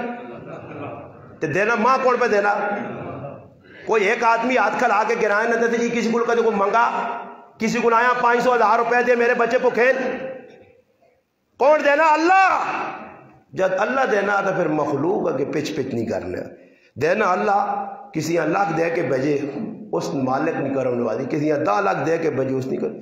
تے دینا ماں کون پہ دینا کوئی ایک آدمی ہاتھ کھلا کے گرائے نہ دیتے جی کسی کو کدے کو منگا کسی کو آیا 500,000 روپے دے میرے بچے کو کھیل کون دینا اللہ جب اللہ دینا تو پھر مخلوق اگے پچ نہیں کرنا دینا اللہ کسی لاکھ دے کے بجے اس مالک نہیں کرنے والی کسی 10 لاکھ دے کے بجے اس نہیں کر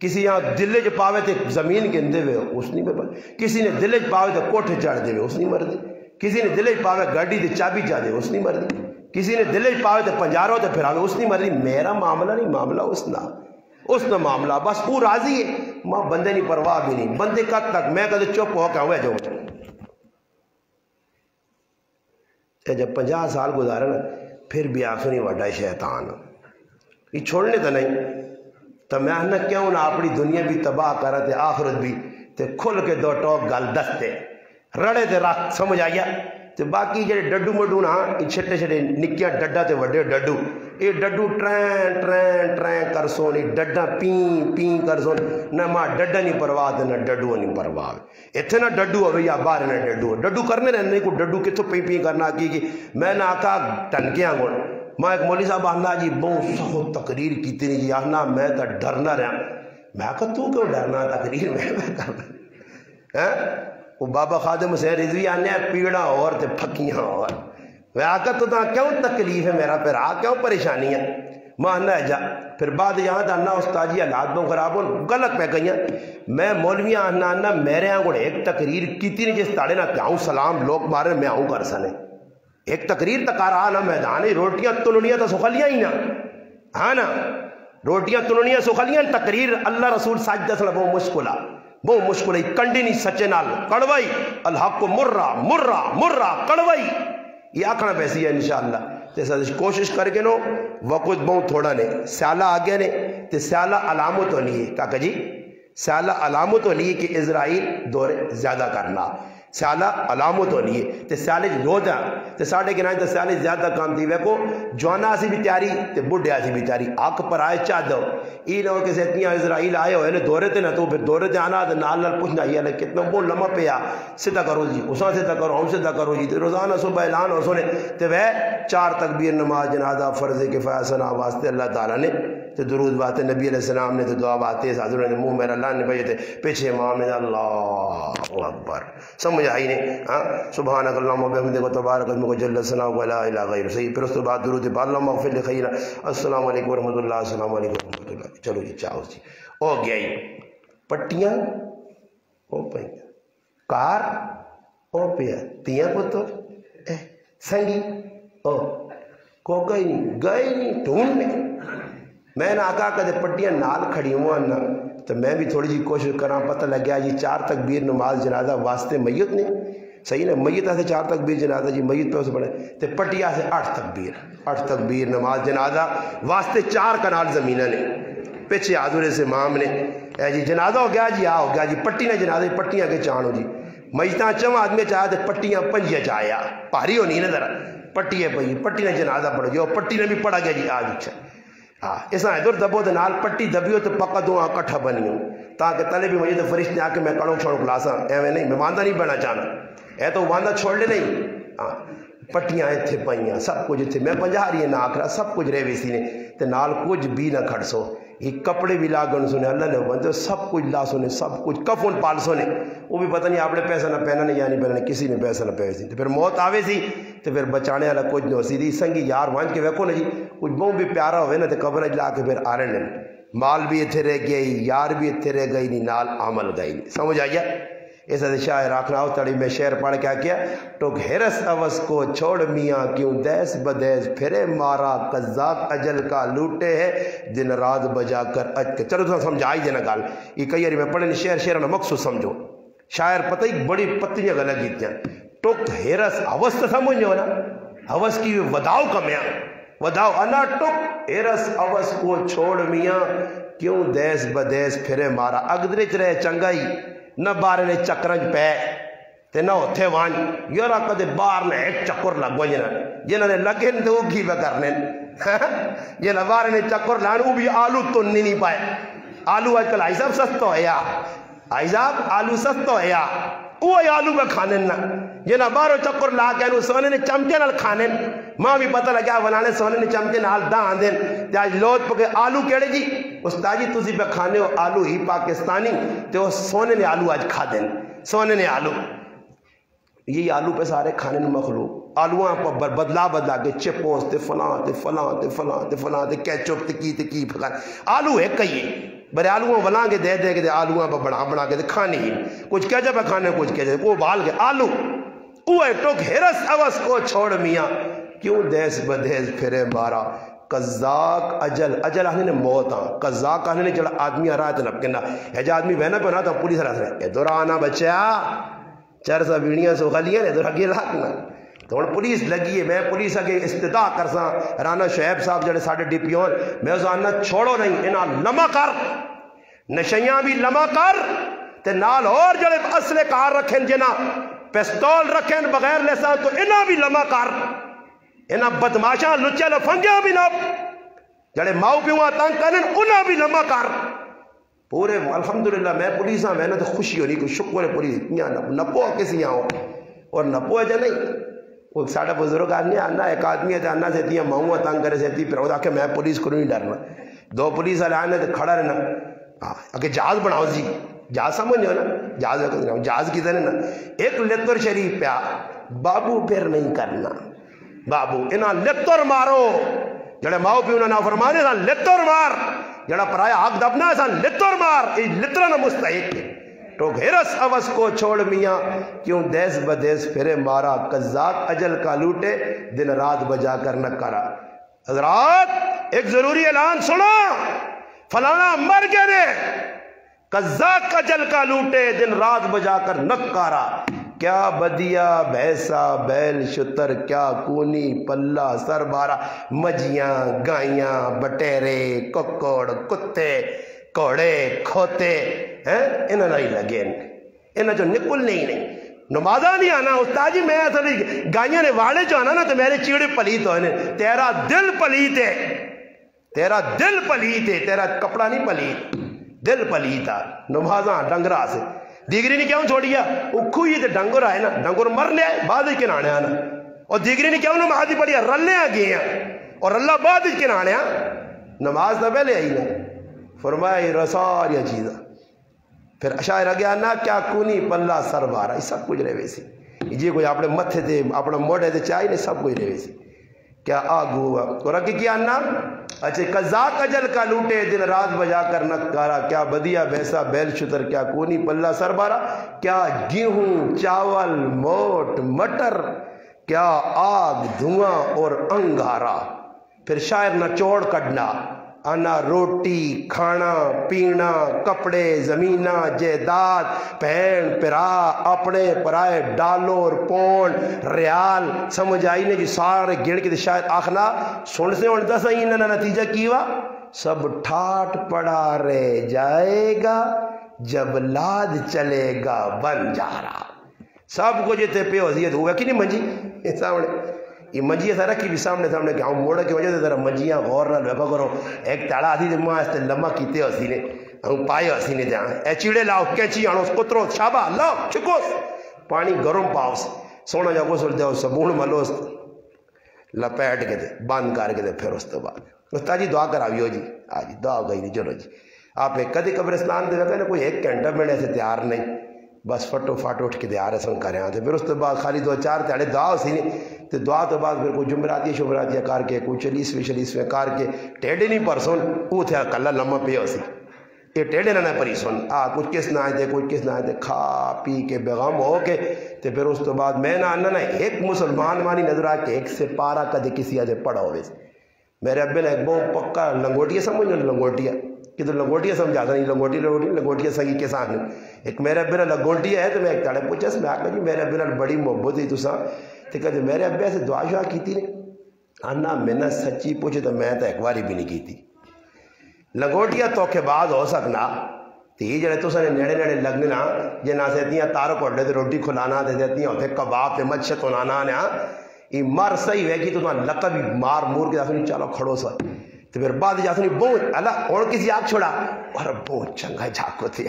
کسی یہاں دلے چ پاوے تے زمین کے اندے ہوئے اس نہیں پہ کسی نے دلے چ پاوے تے کوٹھے چڑھ دے اس نہیں مردی کسی نے دلے چ پاوے گاڑی تے چابی چاہ دے اس نہیں مردی کسی نے دلے چ پاوے تے پنجاروں تے پھراوے اس نہیں مردی میرا معاملہ نہیں معاملہ اس نہ معاملہ بس وہ راضی ہے ماں بندے نہیں پرواہ بھی نہیں بندے کب تک میں کدے چپ ہو کے ہوئے جو جب 50 سال گزارا نا پھر بھی آخری وڈا شیطان یہ چھوڑنے تو نہیں تو میں نہ کیوں نہ اپنی دنیا بھی تباہ کرا تے آخرت بھی تے کھل کے 2 ٹوک گل دستے رڑے تے رکھ سمجھ آیا تے باقی جڑے ڈڈو مڈو نا یہ چھٹے چھٹے نکیاں ڈڈا تے وڈے ڈڈو یہ ڈڈو ٹرین ٹرین ٹرین کر سونی ڈڈا پین پین کر سونی نہ ماں ڈڈا نہیں پرواہ تے نہ ڈڈو نہیں پرواہ اتنے نہ ڈڈو ہوئے یا باہر نہ ڈڈو کرنے رہنے کو ڈڈو کتوں پین پین کرنا کی میں نہ آکا ٹنکیاں گوڑ میں ایک مولی صاحب آنا جی بہت سخت تقریر کیتی نہیں جی آنا میں تا ڈرنا رہا میں آکا تو کیوں ڈرنا تقریر میں کرنا وہ بابا خادم حسین رضوی آنے پیڑا اور تے پھکیاں اور میں آکا تو کیوں تکلیف ہے میرا پھر کیوں پریشانی ہے ماننا ہے جا پھر بعد یہاں تا اللہ استاجی حالات بہت خراب ہو غلط پہ گئی میں مولویاں آنا میرے یہاں کو ایک تقریر کیتی نہیں جس تاڑے نہ کیاؤں سلام لوگ مارے میں آؤں کر سنے ایک تقریر تک آ رہا نا میدان روٹیاں تلنیاں تو سخلیاں ہی نا ہاں نا روٹیاں تلنیاں سخلیاں تقریر اللہ رسول ساجدہ صلی اللہ بہت مشکل ہے کنڈی نہیں سچے نال کڑوائی الحق کو مرہ کڑوائی یہ آکھنا پیسی ہے انشاءاللہ جیسا کوشش کر کے نو وقت بہت تھوڑا نے سیالہ آگے نے تے سیالہ علامت ہونی ہے کہا جی سیالہ علامت ہونی ہے کہ اسرائیل دور زیادہ کرنا سیالہ علامت ہونی ہے تے سیالے روزہ تے ساڑھے گنائیں تے سیالے زیادہ کام تھی ویکو جوانا سی بھی تیاری تے بڑھے سی بھی تیاری آنکھ پر آئے چاہ دو یہ نہ ہو کہ اتنی اسرائیل آئے ہوئے دورے تے نہ تو پھر دورے تے آنا تو نال نال پوچھنا یہ ہے کتنا بہت لمحہ پہ آ سیدھا کرو جی اساں سیدھا کرو ہم سیدھا کرو جی روزانہ صبح اعلان ہو سونے تے وہ 4 تکبیر نماز جنازہ فرض کفایہ ثنا واسطے اللہ تعالیٰ نے تو درود باتے نبی علیہ السلام نے تو دعا باتے حضور نے منہ میرا اللہ نے بھیجے تھے پیچھے امام نے اللہ اکبر سمجھ آئی نہیں ہاں سبحانک اللہم و بحمدک و تبارک اسمک و جل ثناؤک و لا الہ غیرک صحیح پھر اس کے بعد درود پاک اللہم اغفر لخینا السلام علیکم ورحمۃ اللہ السلام علیکم ورحمۃ اللہ چلو جی چاہو جی ہو گیا ہی پٹیاں ہو پہ کار ہو پہ تیاں پتر سنگی او کو گئی نہیں ڈھونڈنے میں نے آقا کدے پٹیاں نال کھڑی ہوا نا تو میں بھی تھوڑی جی کوشش کراں پتہ لگ گیا جی 4 تکبیر نماز جنازہ واسطے میت نے صحیح نا میت سے 4 تکبیر جنازہ جی میت پہ اسے پڑھے تو پٹیا سے 8 تکبیر نماز جنازہ واسطے 4 کنال زمینہ نے پیچھے حضور سے امام نے اے جی جنازہ ہو گیا جی ہو گیا جی پٹی نے جنازہ پٹیاں کے چانو جی میتاں چم آدمی چاہا تو پٹیاں 5 چاہیا پاری ہونی نا ذرا پٹی ہے پٹی نے جنازہ پڑھو جو پٹی نے بھی پڑھا گیا جی آج اچھا ہاں اس طرح ادھر دبو تو نال پٹی دبیو تو پکا دو کٹھا بنیوں تاکہ تلے بھی مجھے تو فرشتے آ کے میں کڑوں چھوڑوں کلاساں ایویں نہیں میں واندہ نہیں بہنا چاہنا اے تو واندہ چھوڑ لے نہیں ہاں پٹیاں اتھے پائیاں سب کچھ اتھے میں 50 رہی نہ آکھرا سب کچھ رہے ویسی نے تے نال کچھ بھی نہ کھڑ سو یہ کپڑے بھی لاگن سنے اللہ نے بندے سب کچھ لا سنے سب کچھ کفن پال سنے وہ بھی پتہ نہیں آپ نے پیسہ نہ پہنا نہیں یعنی پہنا نہیں کسی نے پیسہ نہ پہنے سی تو پھر موت آوے سی تو پھر بچانے والا کچھ نہیں ہو سی دی سنگی یار وانج کے ویکو نا جی کچھ بہت بھی پیارا ہوئے نا تو قبر لا کے پھر آ رہے ہیں مال بھی اتھے رہ گئی یار بھی اتھے رہ گئی نہیں نال عمل گئی نہیں سمجھ آئیا ایسا شاعر آخنا ہو تڑی میں شعر پڑھ کیا تو گھیرس اوس کو چھوڑ میاں کیوں دیس بدیس پھرے مارا قذاق اجل کا لوٹے ہے دن رات بجا کر اج کے چلو تو سمجھائی دینا گال یہ کئی باری میں پڑھنے شعر نہ مقصود سمجھو شاعر پتہ ہی بڑی پتنیاں گلہ گیتیاں ٹوک ہیرس اوس تو سمجھو نا اوس کی وداؤ کا میاں وداؤ انا ٹوک ہیرس اوس کو چھوڑ میاں کیوں دیس بدیس پھرے مارا اگدرچ رہے چنگائی نہ بارے نے چکرنج پہ تے نہ اتھے وان یارا کدے بار نے ایک چکر لگو جنہاں نے لگے تو کی بے کرنے یہ نہ بارے نے چکر لان وہ بھی آلو تو نہیں پائے آلو آج کل آئی صاحب سستو ہے یا آئی صاحب آلو سستو ہے یا وہ آلو میں کھانے نا یہ نہ بارو چکر لا کے انہوں سونے نے چمچے نال کھانے ماں بھی پتہ لگیا ولانے سونے نے چمچے نال دا آندین جاج لوت پکے آلو کیڑے جی استاد جی تسی پہ کھانے ہو آلو ہی پاکستانی تو سونے نے آلو آج کھا دیں سونے نے آلو یہی آلو پہ سارے کھانے نے مخلوق آلوہاں پر بدلا کے چپوس تے فلاں تے فلاں تے فلاں تے فلاں تے کیچپ تے کی پکانے آلو ہے کئی برے آلوہاں ولاں کے دے کے آلوہاں پر بنا کے کھانے ہی کچھ کیچپ ہے کھانے کچھ کیچپ وہ بال کے آلو اوہ ٹوک ہیرس اوس کو چھوڑ میاں کیوں دیس بدیس پھرے مارا قذاق اجل آنے نے موت آن قذاق آنے نے جڑا آدمی آ رہا ہے تو نپکنا ہے جا آدمی بہنا پہ ہونا تو پولیس رہا ہے ادھر آنا بچہ چر سا بیڑیاں سو خلیاں ادھر آگے لاکنا تو ہن پولیس لگی ہے میں پولیس آگے استدعا کرساں رانا شعیب صاحب جڑے ساڑھے ڈی پی ہون میں اس آنا چھوڑو نہیں انہاں لمع کر نشیاں بھی لمع کر تے نال اور جڑے اصلے کار رکھیں جنہ پیستول رکھیں بغیر لیسان تو انہاں بھی لمع کر انہاں بدماشاں لچے لفنگیاں بھی نہ جڑے ماؤ پیوہاں تنگ کرن انہاں بھی لمع کر پورے الحمدللہ میں پولیساں میں نے تو خوشی ہونی کہ شکر ہے پولیس نپو کسی ہوں اور نپو جا نہیں وہ ساڑھا بزرگ آدمی آنا ایک آدمی ہے آنا سہتی ہے ماؤں تنگ کرے سہتی پھر وہ آکے میں پولیس کو نہیں ڈرنا 2 پولیس والے آنے تو کھڑا رہنا اگر جہاز بناؤ جی جہاز سمجھو نا جہاز کی طرح نا ایک لتر شریف پیا بابو پھر نہیں کرنا بابو انہاں لتر مارو جڑے ماؤ پیو نہ فرمانے سان لتر مار جڑا پرایا حق دبنا سان لتر مار یہ لتر نہ مستحق ہے تو گھرس اوس کو چھوڑ میاں کیوں دیس بدیس پھرے مارا قذاق اجل کا لوٹے دن رات بجا کر نہ کرا حضرات ایک ضروری اعلان سنو فلانا مر گئے قذاق اجل کا لوٹے دن رات بجا کر نہ کرا کیا بدیا بھیسا بیل شتر کیا کونی پلہ سر بارہ مجیاں گائیاں بٹیرے ککڑ کتے کوڑے کھوتے انہاں نہیں لگے انہاں جو نکل نہیں نمازہ نہیں آنا استاد جی میں اصل گائیاں نے واڑے جو آنا نا تو میرے چیڑے پلیت ہوئے تیرا دل پلیت ہے تیرا دل پلیت ہے تیرا کپڑا نہیں پلیت دل پلیتا نمازاں ڈنگرہ سے دیگری نے کیوں چھوڑیا اکھو یہ ڈنگر آئے نا ڈنگر مرنے آئے بعد کے نانے آنا اور دیگری نے کیوں نمازی پڑھیا رلنے آ گئے ہیں اور اللہ بعد کے نانے نماز نہ پہلے آئی نا فرمایا یہ رسار یا چیزا پھر شاعر گیا نہ کیا کونی پلہ سر بارا یہ سب کچھ رہے سی جی کوئی اپنے متھے تے اپنا موڑے تے چاہی نہیں سب کچھ رہے سی کیا آگ ہوا اور اکی کیا نا اچھے قضاق اجل کا لوٹے دن رات بجا کر نکارا کیا بدیا بیسا بیل شتر کیا کونی پلہ سر بارا کیا گیہوں چاول موٹ مٹر کیا آگ دھواں اور انگارا پھر شاعر نہ چوڑ کڈنا انا روٹی کھانا پینا کپڑے زمینہ جائیداد پہن پرا اپنے پرائے ڈالر پونڈ ریال سمجھ آئی نے جی سارے گڑ کے شاید آخنا سن سے ان دس ہی نہ نتیجہ کیوا سب ٹھاٹ پڑا رہ جائے گا جب لاد چلے گا بن جا رہا سب کو جیتے پہ وضیعت ہوا کہ نہیں منجی سامنے یہ منجی ایسا رکھی بھی سامنے کہ ہم موڑے کی وجہ سے ذرا منجیاں غور نہ لکھا کرو ایک تاڑا آدھی دے ماں اس تے لمحہ کیتے ہسی نے ہم پائے ہسی نے جہاں اے چیڑے لاؤ کینچی آنو کترو شابہ لاؤ چکوس پانی گرم پاؤس سونا جا کو سل جاؤ سبون ملوس لپیٹ کے دے بند کر کے دے پھر اس تو بعد استاد جی دعا کراویو جی آجی دعا گئی نہیں چلو جی آپ ایک کدی قبرستان دے وقت کوئی ایک گھنٹہ میں ایسے تیار نہیں بس فٹو فاٹو اٹھ کے دے آ رہے سن کرے آتے پھر اس تو بعد خالی دو چار تیڑے دعا ہو سی نہیں تو دعا تو بعد پھر کوئی جمعراتیاں شمراتیاں کار کے کوئی چلیسویں کار کے ٹیڑے نہیں پر سن وہ تھے کلہ لمحہ پہ ہو سی یہ ٹیڑے نہ پری سن کچھ کس نہ آئے تھے کچھ کس نہ آئے تھے کھا پی کے بیغم ہو کے تو پھر اس تو بعد میں نہ ایک مسلمان مانی نظر آ کے ایک سے پارا کدے کسی آدھے پڑھا ہوئے میرے ابے نے ایک بہت پکا لنگوٹیا سمجھو لنگوٹیا کہ تو لنگوٹیا سمجھاتا نہیں لنگوٹیا سنگی کے ساتھ ایک میرے ابے نے لنگوٹیا ہے تو میں ایک تاڑے پوچھا میں آکا جی میرے ابے نے بڑی محبت ہی تو سا تو کہتے میرے ابے سے دعا شعا کی تھی انا میں نے سچی پوچھے تو میں تو ایک باری بھی نہیں کی تھی لنگوٹیا تو کے بعد ہو سکنا تو یہ جڑے تو سنے نیڑے لگنے نا جے نہ سہتیاں تارو کوڑے تے روٹی کھلانا تے دیتیاں ہوتے کباب تے مچھت ہونانا نا یہ مار صحیح ہے کہ تو نہ لقب مار مور کے جاسنی چالو کھڑو سا تو پھر بعد جاسنی بہت اللہ اور کسی آگ چھوڑا اور بہت چنگا جھاکو تھے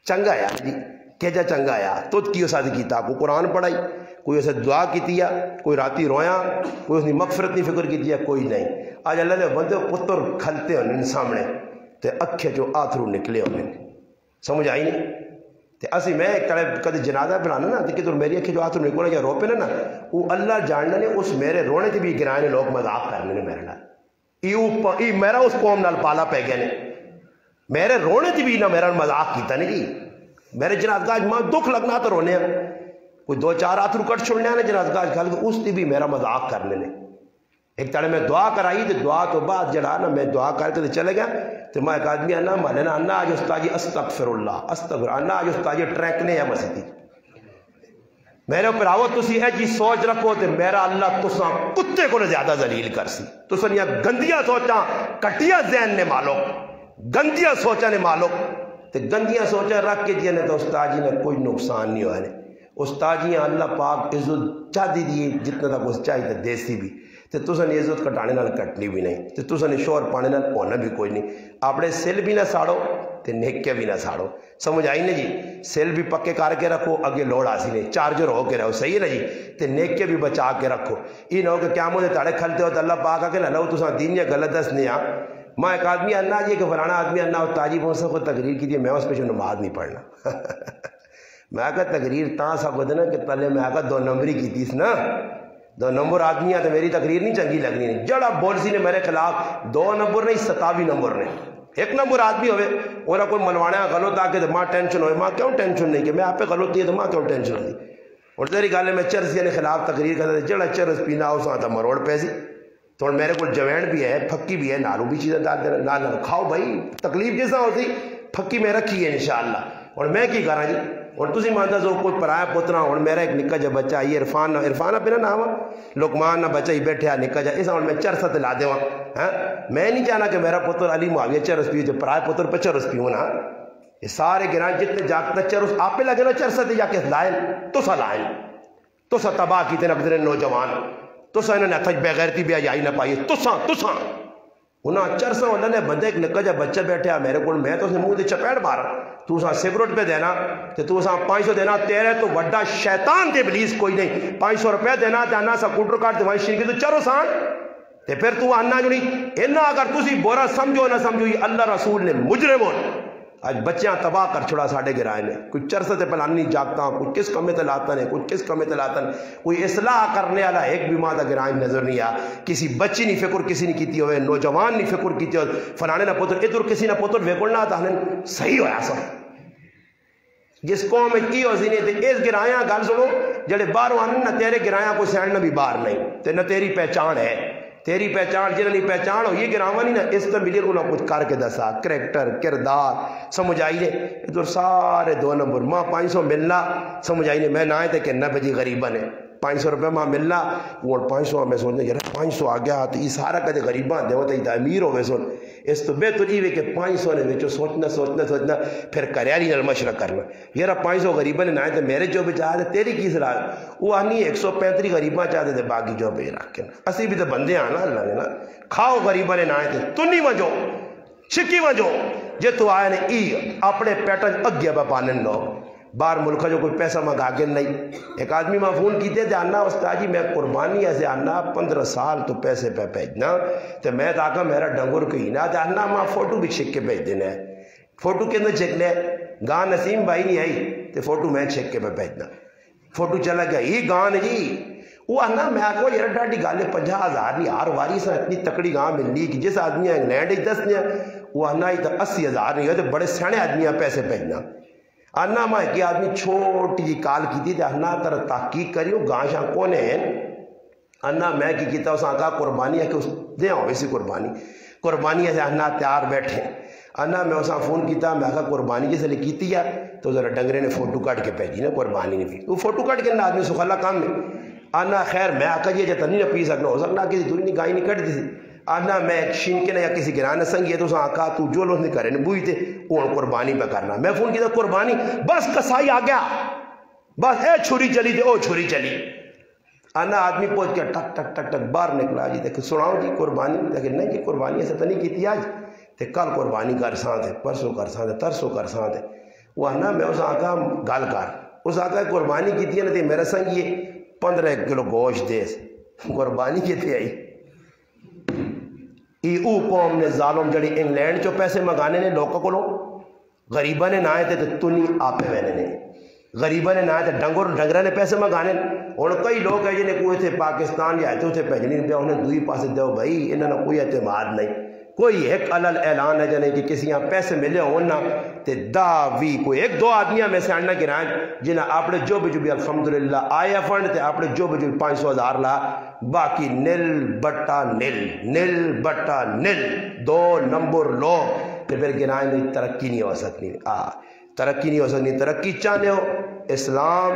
چنگا یا جی کہ جا چنگا یا تو کیوں ساتھ کیتا کو قرآن پڑھائی کوئی اسے دعا کی تیا کوئی راتی رویا کوئی اس نے مغفرت نہیں فکر کی تیا کوئی نہیں آج اللہ نے بندے پتر کھلتے ہونے سامنے تے اکھے جو آتھرو نکلے ہونے سمجھ آئی نہیں تے اسی میں کدے جنازہ پڑھانا نا کہ تو میری اکھے جو آتھرو نکلے یا رو پہ نا وہ اللہ جاننا نے اس میرے رونے تے بھی گرائے لوگ مذاق کرنے نے میرے نال ای میرا اس قوم نال پالا پہ گئے نے میرے رونے تے بھی نہ میرا مذاق کیتا نہیں جی میرے جنازگاہ ماں دکھ لگنا تو رونے کوئی دو چار آتھرو کٹ چھوڑنے آنے جنازگاہ کھال کے اس تے بھی میرا مذاق کرنے نے ایک تڑے میں دعا کرائی تو دعا تو بعد جڑا نا میں دعا کر کے چلے گیا تو میں ایک آدمی انا مانے نا انا آج استاجی استغفر اللہ استغفر انا آج استاجی ٹریکنے یا مسیدی میرے اوپر آو تسی اے جی سوچ رکھو تو میرا اللہ تساں کتے کو زیادہ ذلیل کر سی تساں یا گندیاں سوچاں کٹیا ذہن نے مالو گندیاں سوچاں نے مالو تو گندیاں سوچاں رکھ کے جینے تو استاجی نے کوئی نقصان نہیں ہوا ہے استاجیاں اللہ پاک عزت چاہتی دی جتنا تک اس چاہیے دیسی بھی تو تساں نے عزت کٹانے نال کٹنی بھی نہیں تو تساں نے شور پانے نال ہونا بھی کوئی نہیں اپنے سل بھی نہ ساڑو تو نیکے بھی نہ ساڑو سمجھ آئی نہیں جی سل بھی پکے کر کے رکھو اگے لوڑ آسی نہیں چارجر ہو کے رہو صحیح ہے نا جی تو نیکے بھی بچا کے رکھو یہ نہ ہو کہ کیا مجھے تاڑے کھلتے ہو تو اللہ پاک آ کے نہ لو تساں دین یا غلط دس نہیں میں ایک آدمی انا جی کہ فلانا آدمی انا تاجی پہنچ کو تقریر کی میں اس پہ جو نماز نہیں پڑھنا میں کہا تقریر تاں سا کو دینا کہ پہلے میں کہا 2 نمبری کی تیس نا 2 نمبر آدمی تو میری تقریر نہیں چنگی لگنی نہیں جڑا بولسی نے میرے خلاف 2 نمبر نہیں 27 نمبر نے 1 نمبر آدمی ہوئے اور کوئی ملوانے غلط آ کے تو ماں ٹینشن ہوئے ماں کیوں ٹینشن نہیں کہ میں آپ پہ غلط ہے تو ماں کیوں ٹینشن ہوئی اور تیری گالے میں چرس نے خلاف تقریر کرتا تھا جڑا چرس پینا اس آتا مروڑ پیسی تو میرے کو جوین بھی ہے پھکی بھی ہے نالو بھی چیزیں ڈال دینا نہ کھاؤ بھائی تکلیف جیسا ہوتی پھکی میں رکھی ہے انشاءاللہ اور میں کی کرا جی اور تسی مانتا جو کوئی پرایا پترا اور میرا ایک نکا جا بچہ یہ عرفان اپنا نام لقمان نہ بچہ ہی بیٹھے نکا جا اس میں چرس لا دے میں نہیں چاہنا کہ میرا پتر علی معاویہ چرس پیو جو پرایا پتر پہ چرس پیو نا یہ سارے گران جتنے جاگتا چرس آپ پہ لگے نا چرس جا کے لائن تو سا لائن تو سا تباہ کی تین اقدر نوجوان تو سا انہوں نے اتھج بغیرتی بھی آئی نہ پائی تو سا انہاں چرساں اللہ نے بندے ایک نکا جا بچہ بیٹھے میرے کو میں تو اس نے منہ دے چپیڑ مارا تو اساں سگریٹ پہ دینا تو اساں 500 دینا تیرے تو وڈا شیطان دے ابلیس کوئی نہیں 500 روپے دینا تے انا سا کوٹر کارڈ تے وہیں شرکی تو چرو سان تے پھر تو آنا جو نہیں اینا اگر تسی برا سمجھو نہ سمجھو یہ اللہ رسول نے مجرم ہون آج بچیاں تباہ کر چھڑا ساڑھے گرائے نے کوئی چرسے تے پلانی جاگتا کوئی کس کمے تے لاتا نے کوئی کس کمے تے لاتا نے کوئی اصلاح کرنے والا ایک بھی ماں دا گرائے نظر نہیں آ کسی بچی نہیں فکر کسی نہیں کیتی ہوئے نوجوان نہیں فکر کیتی ہوئے فلانے نہ پتر ادھر کسی نہ پتر ویکلنا تا ہنن صحیح ہویا سب جس قوم میں کی ہو سینے تے اس گرائیاں گل سنو جڑے باہروں آنے نہ تیرے گرائیاں کو سینڈ نہ بھی باہر نہیں تے نہ تیری پہچان ہے تیری پہچان جنہوں نہیں پہچان ہو یہ گراما نہیں نا اس طرح ملی کو نہ کچھ کر کے دسا کریکٹر کردار سمجھ آئی نے ادھر سارے 2 نمبر ماں 500 ملنا سمجھ آئی نے میں نہ آئے تھے کہ نہ بجی غریباں نے 500 روپے ماں ملنا وہ 500 میں سوچنے یار 500 آ گیا تو یہ سارا کدے غریباں دے ہوتے ہی امیر ہوئے سن اس تو بہتر یہ کہ 500 نے بچو سوچنا پھر کریاری نال مشورہ کرنا یار 500 غریباں نے نہ آئے تو میرے جو بچا دے تیری کی صلاح وہ آنی 135 غریباں چاہتے تھے باقی جو بے رکھ کے اسی بھی تو بندے آنا اللہ نے نا کھاؤ غریباں نے نہ آئے تھے تو نہیں وجو شکی وجو جے تو آئے نے ای اپنے پیٹرن اگیا با پانن لو باہر ملکہ جو کوئی پیسہ منگا کے نہیں ایک آدمی میں فون کیتے تھے آنا استاد جی میں قربانی ایسے آنا 15 سال تو پیسے پہ بھیجنا تو میں تاکہ میرا ڈنگر کو ہی نہ تو آنا ماں فوٹو بھی چھک کے بھیج دینا ہے فوٹو کے اندر چھک لے گاں نسیم بھائی نہیں آئی تو فوٹو میں چھک کے پہ بھیجنا فوٹو چلا گیا یہ گاں جی وہ آنا میں آکو یار ڈاڈی گالے 50,000 نہیں ہر واری سے اتنی تکڑی گاں ملنی کہ جس آدمی انگلینڈ ہی 10 نے وہ آنا ہی تو 80,000 نہیں ہے تو بڑے سیانے آدمی پیسے بھیجنا آنا ماں ایک آدمی چھوٹی جی کال کی تھی آنا تر تحقیق کریو گاں شاں کونے ہیں آنا میں کی کیتا اس آنکا قربانی ہے کہ اس دے آؤں اسی قربانی ہے آنا تیار بیٹھے آنا میں اساں فون کیتا میں آکا قربانی جیسے لے کیتی ہے تو ذرا ڈنگرے نے فوٹو کٹ کے پہنی نا قربانی نے بھی وہ فوٹو کٹ کے نا آدمی سخلا کام میں آنا خیر میں آکا یہ جتا نہیں پی سکنا ہو سکنا کسی دوری نہیں گائی نہیں کٹ دی تھی آنا میں ایک شین کے نا یا کسی گرانے سنگی ہے تو اساں آکا تو جو لوگ نہیں کرے نے بوئی تھے وہ قربانی پہ کرنا میں فون کیتا قربانی بس کسائی آ گیا بس اے چھری چلی تھے او چھری چلی آنا آدمی پہنچ کے ٹک ٹک ٹک ٹک باہر نکلا جی دیکھ سناؤ جی قربانی لیکن نہیں جی قربانی ایسا تو نہیں کی تھی آج تے کل قربانی کر ساں تھے پرسوں کر ساں تھے ترسوں کر ساں تھے وہ آنا میں اس آقا گال کر اس آقا قربانی کی تھی نا تے میرا سنگ یہ 15 کلو گوشت دے قربانی کی تھی آئی ای او قوم نے ظالم جڑی انگلینڈ چو پیسے مگانے نے لوگوں کو لو غریبہ نے نہ آئے تھے تنی آپے وینے نے غریبہ نے نہ آئے تھے ڈنگرہ نے پیسے مگانے اور کئی لوگ ہیں جنہیں کوئی تھے پاکستان یا تھے بھیجنی پہ انہیں دوئی پاسے دو بھائی انہوں نے کوئی اعتماد نہیں کوئی ایک علل اعلان ہے جنہیں کہ کسی یہاں پیسے ملے ہونا تے داوی کوئی 1-2 آدمیاں میں سے آننا گرائیں جنہیں آپ نے جو بھی الحمدللہ آیا فنڈ تے آپ نے جو بھی 500,000 لا باقی نل بٹا نل 2 نمبر لوگ پھر گرائیں نہیں ترقی نہیں ہو سکتی ترقی نہیں ہو سکتی ترقی چاہنے ہو اسلام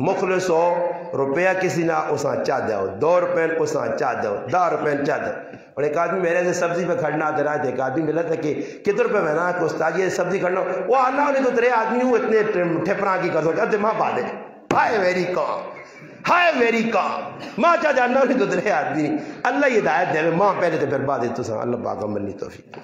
مخلص ہو روپیہ کسی نہ اساں چاہ دے ہو 2 روپے اساں چاہ دے ہو 10 روپے چاہ دے اور ایک آدمی میرے سے سبزی پہ کھڑنا آتے رہا تھے ایک آدمی ملا تھا کہ کتر پہ میں نا کہ استاد یہ سبزی کھڑنا وہ آنا ہونے تو تیرے آدمی ہوں اتنے ٹھپراں کی کر سکتا دماغ پا دے ہائے میری کام ماں چاہ جاننا ہونے تو تیرے آدمی اللہ یہ ہدایت دے ماں پہلے تو پھر بعد تو اللہ پاک منی توفیق